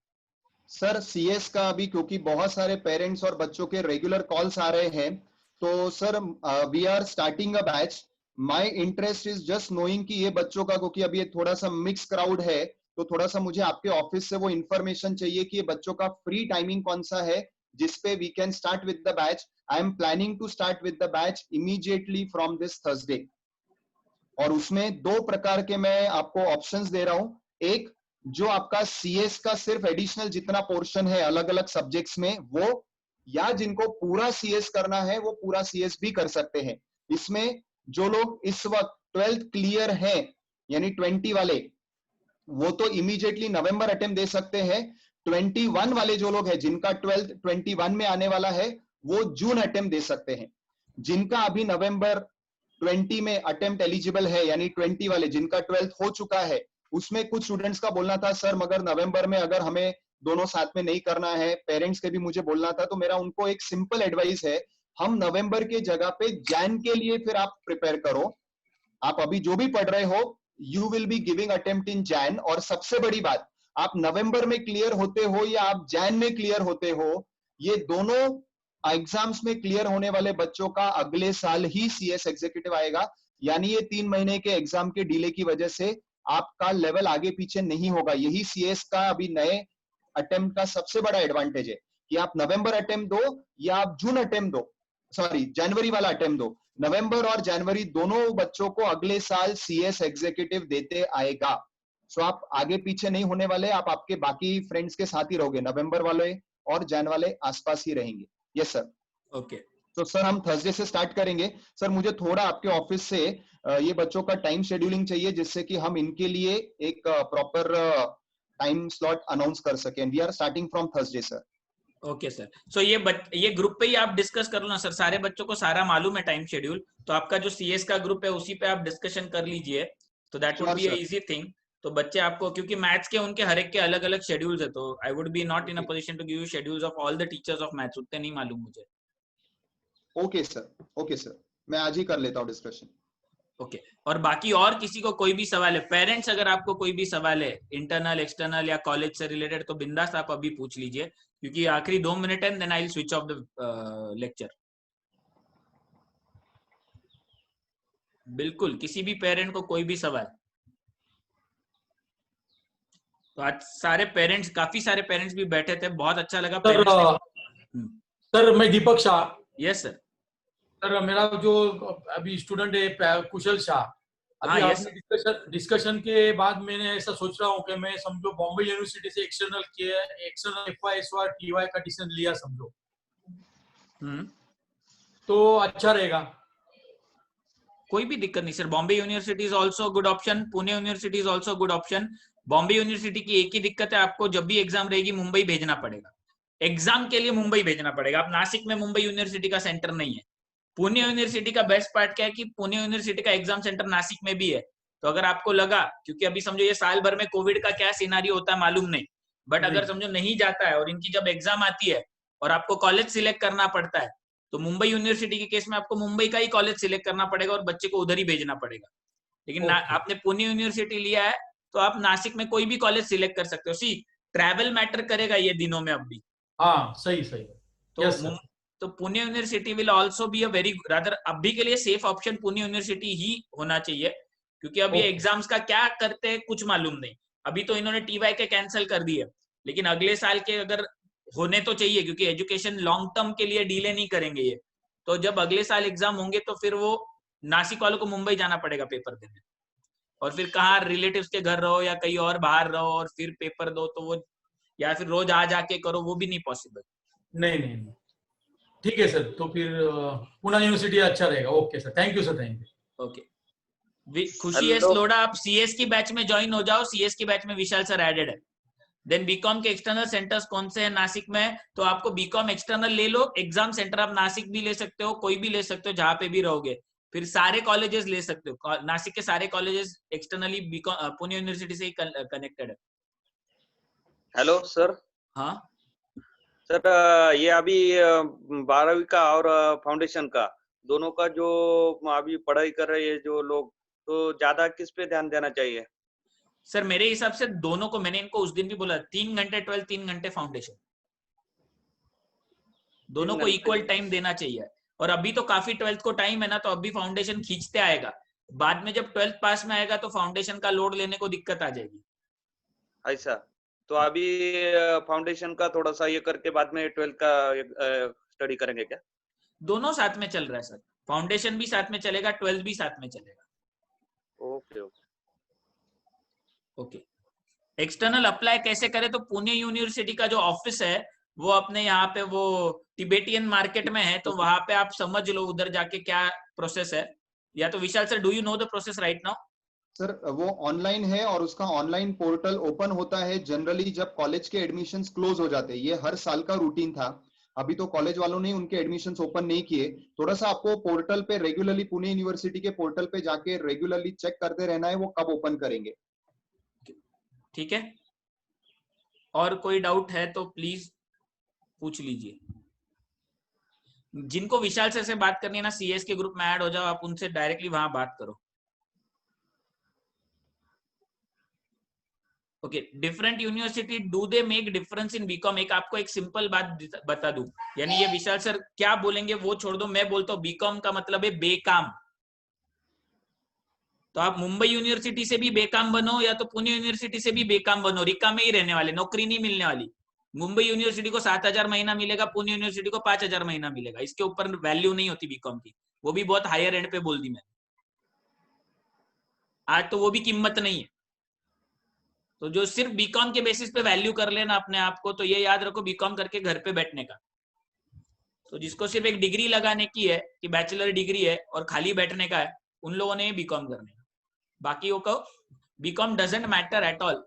सर सीएस का अभी क्योंकि बहुत सारे पेरेंट्स और बच्चों के रेगुलर कॉल्स आ रहे हैं, तो sir we are starting a batch. My interest is just knowing कि ये बच्चों का, क्योंकि अभी ये थोड़ा सा मिक्स क्राउड है, तो थोड़ा सा मुझे आपके ऑफिस से वो इन्फॉर्मेशन चाहिए कि ये बच्चों का फ्री टाइमिंग कौन सा है जिसपे we can start with the batch. I am planning to start with the batch immediately from this Thursday. और उसमें 2 प्रकार के मैं आपको ऑप्शंस दे रहा हूं। एक, जो आपका सीएस का सिर्फ एडिशनल जितना पोर्शन है अलग अलग सब्जेक्ट्स में वो, या जिनको पूरा सीएस करना है वो पूरा सीएस भी कर सकते हैं। इसमें जो लोग इस वक्त 12th क्लियर हैं, यानी 20 वाले, वो तो इमीडिएटली नवंबर अटेम्प्ट दे सकते हैं। 21 वाले जो लोग हैं जिनका 12th 21 में आने वाला है, वो जून अटेम्प्ट दे सकते हैं। जिनका अभी नवंबर 20 में अटेम्प्ट एलिजिबल है, यानी 20 वाले जिनका 12th हो चुका है, उसमें कुछ स्टूडेंट्स का बोलना था सर मगर नवंबर में अगर हमें दोनों साथ में नहीं करना है, पेरेंट्स के भी मुझे बोलना था, तो मेरा उनको एक सिंपल एडवाइस है, हम नवंबर के जगह पे जैन के लिए फिर आप प्रिपेयर करो। आप अभी जो भी पढ़ रहे हो, you will be giving attempt in Jain. और सबसे बड़ी बात, आप नवंबर में क्लियर होते हो या आप जैन में क्लियर होते हो, ये दोनों एग्जाम्स में क्लियर होने वाले बच्चों का अगले साल ही सीएस एग्जीक्यूटिव आएगा। यानी ये 3 महीने के एग्जाम के डिले की वजह से आपका लेवल आगे पीछे नहीं होगा। यही सीएस का अभी नए अटेम्प्ट का सबसे बड़ा एडवांटेज है कि आप नवंबर अटेम्प्ट दो या आप जून अटेम्प्ट दो, सॉरी जनवरी वाला अटेम्प्ट दो, नवंबर और जनवरी दोनों बच्चों को अगले साल सीएस एग्जीक्यूटिव देते आएगा। सो आप आगे पीछे नहीं होने वाले, आप आपके बाकी फ्रेंड्स के साथ ही रहोगे, नवंबर वाले और जैन वाले आसपास ही रहेंगे। Yes sir. ओके तो सर हम थर्सडे से स्टार्ट करेंगे। सर मुझे थोड़ा आपके ऑफिस से ये बच्चों का टाइम शेड्यूलिंग चाहिए, जिससे कि हम इनके लिए एक प्रॉपर टाइम स्लॉट अनाउंस कर सकें। We are starting from Thursday sir. Okay sir. So ये ग्रुप पे ही आप डिस्कस कर लो ना सर, सारे बच्चों को सारा मालूम है टाइम शेड्यूल, तो आपका जो सीएस का ग्रुप है उसी पे आप डिस्कशन कर लीजिए, तो that would sure be a sir. Easy thing. तो बच्चे आपको, क्योंकि मैथ्स के उनके हर एक के अलग अलग शेड्यूल्स है, तो I would be not in a position to give you schedules of all the teachers of maths, उतने नहीं मालूम मुझे। ओके सर, ओके सर, मैं आज ही कर लेता हूँ डिस्कशन। ओके और बाकी और किसी को कोई भी सवाल है, पेरेंट्स अगर आपको कोई भी सवाल है इंटरनल एक्सटर्नल या कॉलेज से रिलेटेड, तो बिंदास आप अभी पूछ लीजिए, क्योंकि आखिरी 2 मिनट है, then I will switch off the lecture. बिल्कुल किसी भी पेरेंट को कोई भी सवाल, तो आज सारे पेरेंट्स, काफी सारे पेरेंट्स भी बैठे थे, बहुत अच्छा लगा सर। पेरेंट्स। सर मैं Deepak Shah. Yes sir. Sir मेरा जो अभी स्टूडेंट है कुशल शाह, अभी हाँ यस आपने डिस्कशन के बाद मैंने ऐसा सोच रहा हूँ कि मैं समझो बॉम्बे यूनिवर्सिटी से एक्सटर्नल FY/SY TY का डिसीजन लिया समझो, तो अच्छा रहेगा। कोई भी दिक्कत नहीं sir, Bombay university is also good option, Pune university is also good option. Bombay university की एक ही दिक्कत है, आपको जब भी एग्जाम रहेगी मुंबई भेजना पड़ेगा, एग्जाम के लिए मुंबई भेजना पड़ेगा। आप नासिक में मुंबई यूनिवर्सिटी का सेंटर नहीं है। पुणे यूनिवर्सिटी का बेस्ट पार्ट क्या है कि पुणे यूनिवर्सिटी का एग्जाम सेंटर नासिक में भी है। तो अगर आपको लगा, क्योंकि अभी समझो ये साल भर में कोविड का क्या सिनारियो होता है मालूम नहीं, बट अगर समझो नहीं जाता है और इनकी जब एग्जाम आती है और आपको कॉलेज सिलेक्ट करना पड़ता है, तो मुंबई यूनिवर्सिटी के केस में आपको मुंबई का ही कॉलेज सिलेक्ट करना पड़ेगा और बच्चे को उधर ही भेजना पड़ेगा। लेकिन आपने पुणे यूनिवर्सिटी लिया है तो आप नासिक में कोई भी कॉलेज सिलेक्ट कर सकते हो। सी ट्रैवल मैटर करेगा ये दिनों में अब भी। हाँ सही सही। तो Yes, sir. तो Pune university will also be a very rather अभी के लिए सेफ ऑप्शन पुणे यूनिवर्सिटी ही होना चाहिए, क्योंकि अब ये Okay. एग्जाम्स का क्या करते हैं कुछ मालूम नहीं। अभी तो इन्होंने टीवाई के कैंसिल कर दिए, लेकिन अगले साल के अगर होने तो चाहिए, क्योंकि एजुकेशन लॉन्ग टर्म के लिए डिले नहीं करेंगे ये। तो जब अगले साल एग्जाम होंगे तो फिर वो नासिक वालों को मुंबई जाना पड़ेगा पेपर देने, और फिर कहाँ रिलेटिव्स के घर रहो या कहीं और बाहर रहो और फिर पेपर दो, तो वो या फिर रोज आ जाके करो, वो भी नहीं पॉसिबल। नहीं नहीं नहीं, ठीक है सर। तो फिर पुणे यूनिवर्सिटी अच्छा रहेगा। Okay sir, thank you sir, thank you. Okay, खुशी एस लोड़ा, आप सीएस की बैच में ज्वाइन हो जाओ। सीएस की बैच में विशाल सर एडेड है। देन बीकॉम के एक्सटर्नल सेंटर्स कौन से हैं नासिक में, तो आपको बीकॉम एक्सटर्नल ले लो। एग्जाम सेंटर आप नासिक भी ले सकते हो, कोई भी ले सकते हो जहां पे भी रहोगे। फिर सारे कॉलेजेस ले सकते हो, नासिक के सारे colleges externally BCom Pune university से ही कनेक्टेड है। Hello sir. हाँ सर ये अभी 12वीं का और फाउंडेशन का दोनों का जो अभी पढ़ाई कर रहे हैं जो लोग, तो ज्यादा किस पे ध्यान देना चाहिए? सर मेरे हिसाब से दोनों को, मैंने इनको उस दिन भी बोला 3 घंटे 12, 3 घंटे फाउंडेशन, दोनों को इक्वल टाइम देना चाहिए। और अभी तो काफी 12th को टाइम है ना, तो अभी फाउंडेशन खींचते आएगा। बाद में जब 12th पास में आएगा तो फाउंडेशन का लोड लेने को दिक्कत आ जाएगी। ऐसा तो अभी फाउंडेशन का थोड़ा सा ये करके बाद में 12th का स्टडी करेंगे क्या? दोनों साथ में चल रहा है सर, फाउंडेशन भी साथ में चलेगा, 12th भी साथ में चलेगा। Okay okay okay, external apply कैसे करें, तो पुणे यूनिवर्सिटी का जो ऑफिस है वो अपने यहाँ पे वो टिबेटियन मार्केट में है, तो वहां पे आप समझ लो उधर जाके क्या प्रोसेस है। या तो Vishal sir, do you know the process right now? Sir वो ऑनलाइन है और उसका ऑनलाइन पोर्टल ओपन होता है जनरली जब कॉलेज के एडमिशंस क्लोज हो जाते हैं। ये हर साल का रूटीन था। अभी तो कॉलेज वालों ने उनके एडमिशंस ओपन नहीं किए। थोड़ा सा आपको पोर्टल पे रेगुलरली, पुणे यूनिवर्सिटी के पोर्टल पे जाके रेगुलरली चेक करते रहना है वो कब ओपन करेंगे। ठीक है, और कोई डाउट है तो प्लीज पूछ लीजिए। जिनको विशाल सर से बात करनी है ना, सीएस के ग्रुप में ऐड हो जाओ, आप उनसे डायरेक्टली वहां बात करो। Okay, different university do they make difference in BCom? एक आपको एक सिंपल बात बता दूं, यानी ये विशाल सर क्या बोलेंगे वो छोड़ दो, मैं बोलता हूँ बीकॉम का मतलब है बेकाम। तो आप मुंबई यूनिवर्सिटी से भी बेकाम बनो या तो पुणे यूनिवर्सिटी से भी बेकाम बनो, रिका में ही रहने वाले, नौकरी नहीं मिलने वाली। मुंबई यूनिवर्सिटी को 7,000 महीना मिलेगा, पुणे यूनिवर्सिटी को 5,000 महीना मिलेगा, इसके ऊपर वैल्यू नहीं होती बीकॉम की। वो भी बहुत हायर एंड पे बोल दी मैंने, आज तो वो भी कीमत नहीं है। तो जो सिर्फ बीकॉम के बेसिस पे वैल्यू कर लेना अपने आप को, तो ये याद रखो बीकॉम करके घर पे बैठने का। तो जिसको सिर्फ एक डिग्री लगाने की है कि बैचलर डिग्री है और खाली बैठने का है, उन लोगों ने बीकॉम करने का। बाकी वो को BCom doesn't matter at all.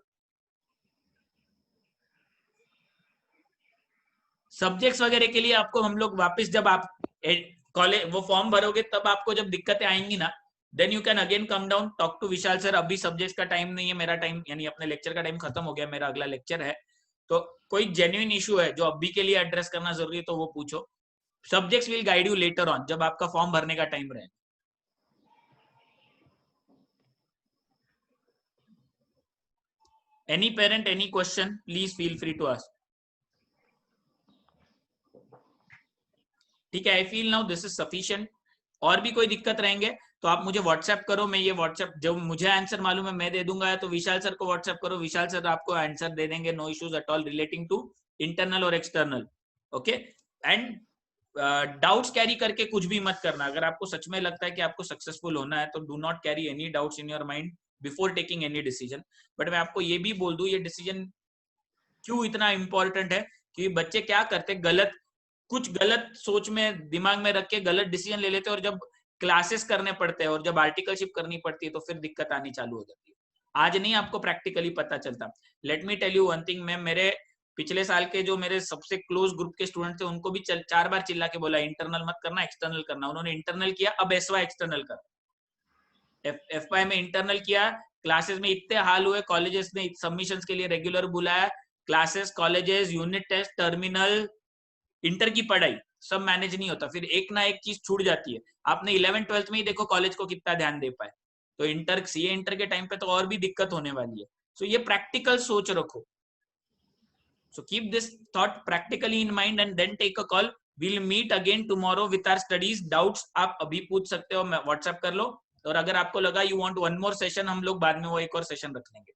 Subjects वगैरह के लिए आपको हम लोग वापस जब आप कॉलेज वो फॉर्म भरोगे तब आपको जब दिक्कतें आएंगी ना, then you can again come down, talk to Vishal sir. अभी सब्जेक्ट्स का टाइम नहीं है, मेरा टाइम यानी अपने लेक्चर का टाइम खत्म हो गया, मेरा अगला लेक्चर है। तो कोई जेन्युइन इशू है जो अभी के लिए एड्रेस करना जरूरी है तो वो पूछो। Subjects will guide you later on, जब आपका फॉर्म भरने का टाइम रहे। Any parent, any question, please feel free to ask. ठीक है, I feel now this is sufficient. और भी कोई दिक्कत रहेंगे तो आप मुझे व्हाट्सएप करो, मैं ये व्हाट्सएप जब मुझे आंसर मालूम है मैं दे दूंगा, तो विशाल सर को व्हाट्सएप करो, विशाल सर आपको आंसर दे देंगे। No issues at all relating to internal और external. Okay, and doubts carry करके कुछ भी मत करना। अगर आपको सच में लगता है कि आपको सक्सेसफुल होना है तो do not carry any doubts in your mind before taking any decision. But मैं आपको ये भी बोल दूं, ये डिसीजन क्यों इतना इंपॉर्टेंट है, कि बच्चे क्या करते, कुछ गलत सोच में दिमाग में रख के गलत डिसीजन ले लेते हैं, और जब क्लासेस करने पड़ते हैं और जब आर्टिकलशिप करनी पड़ती है तो फिर दिक्कत आनी चालू हो जाती है। आज नहीं आपको प्रैक्टिकली पता चलता। Let me tell you one thing, मैं मेरे पिछले साल के जो मेरे सबसे क्लोज ग्रुप के स्टूडेंट थे उनको भी 4 बार चिल्ला के बोला इंटरनल मत करना, एक्सटर्नल करना। उन्होंने इंटरनल किया, अब एसवाई एक्सटर्नल कर। एफवाई में इंटरनल किया, क्लासेस में इतने हाल हुए, कॉलेजेस ने सबमिशंस के लिए रेगुलर बुलाया, classes, colleges, unit test, terminal, inter की पढ़ाई सब मैनेज नहीं होता, फिर एक ना एक चीज छूट जाती है। आपने 11th-12th में ही देखो कॉलेज को कितना ध्यान दे पाए, तो इंटर, सीए इंटर के टाइम पे तो और भी दिक्कत होने वाली है। सो ये प्रैक्टिकल सोच रखो। So keep this thought practically in mind and then take a call. We'll meet again tomorrow with our studies. Doubts आप अभी पूछ सकते हो, WhatsApp कर लो, और अगर आपको लगा you want one more session, हम लोग बाद में वो एक और सेशन रख लेंगे।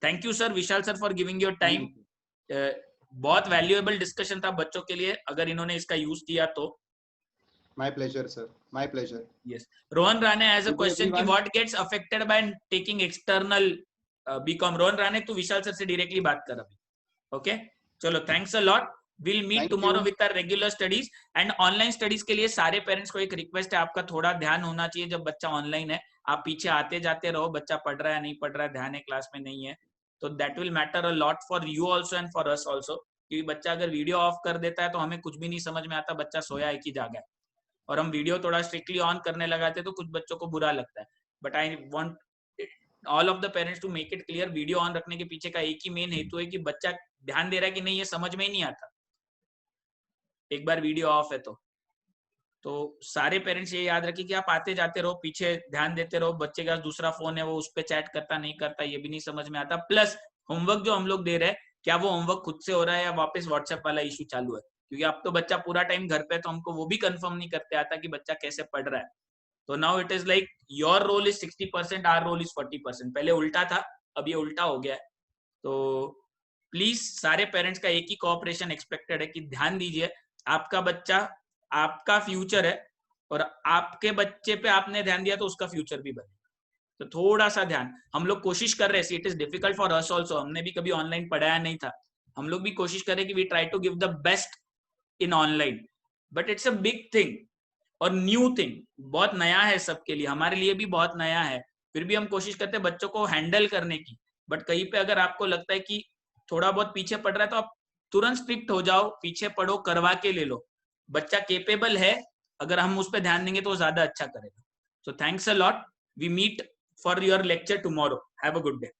Thank you sir, Vishal sir for giving your time. बहुत वैल्यूएबल डिस्कशन था बच्चों के लिए, अगर इन्होंने इसका यूज किया तो। My pleasure sir, my pleasure. Yes. Rohan Rane has a Thank you, question कि everyone. what gets affected by taking external BCom? Rohan Rane तू विशाल सर से डायरेक्टली बात कर अभी। ओके चलो, thanks a lot, will meet Thank tomorrow you. With our regular studies and online studies के लिए सारे पेरेंट्स को एक रिक्वेस्ट है, आपका थोड़ा ध्यान होना चाहिए जब बच्चा ऑनलाइन है। आप पीछे आते जाते रहो, बच्चा पढ़ रहा है नहीं पढ़ रहा है, ध्यान है क्लास में नहीं है, तो that will matter a lot for you also and for us also. क्योंकि बच्चा अगर वीडियो ऑफ कर देता है तो हमें कुछ भी नहीं समझ में आता बच्चा सोया है कि जागा है, और हम वीडियो थोड़ा स्ट्रिक्टली ऑन करने लगाते तो कुछ बच्चों को बुरा लगता है। But I want all of the parents to make it clear, video on रखने के पीछे का एक ही मेन हेतु है कि बच्चा ध्यान दे रहा है कि नहीं, ये समझ में ही नहीं आता एक बार वीडियो ऑफ है तो सारे पेरेंट्स ये याद रखिए कि आप आते जाते रहो, पीछे ध्यान देते रहो, बच्चे का दूसरा फोन है वो उस पर चैट करता नहीं करता ये भी नहीं समझ में आता। प्लस होमवर्क जो हम लोग दे रहे हैं, क्या वो होमवर्क खुद से हो रहा है या वापस व्हाट्सएप वाला इशू चालू है, क्योंकि अब तो बच्चा पूरा टाइम घर पे, तो हमको वो भी कंफर्म नहीं करते आता कि बच्चा कैसे पढ़ रहा है। तो now it is like your role is 60%, our role is 40%। पहले उल्टा था, अब ये उल्टा हो गया है। तो प्लीज सारे पेरेंट्स का एक ही कोऑपरेशन एक्सपेक्टेड है कि ध्यान दीजिए, आपका बच्चा आपका फ्यूचर है, और आपके बच्चे पे आपने ध्यान दिया तो उसका फ्यूचर भी बने। तो थोड़ा सा ध्यान, हम लोग कोशिश कर रहे हैं, it is difficult for us also, हमने भी कभी ऑनलाइन पढ़ाया नहीं था, हम लोग भी कोशिश करें कि we try to give the best in online, but it's a big thing और न्यू थिंग, बहुत नया है सबके लिए, हमारे लिए भी बहुत नया है, फिर भी हम कोशिश करते हैं बच्चों को हैंडल करने की। बट कहीं पे अगर आपको लगता है कि थोड़ा बहुत पीछे पड़ रहा है तो आप तुरंत स्ट्रिक्ट हो जाओ, पीछे पढ़ो, करवा के ले लो, बच्चा केपेबल है, अगर हम उस पर ध्यान देंगे तो ज्यादा अच्छा करेगा। So thanks a lot, we meet for your lecture tomorrow, have a good day.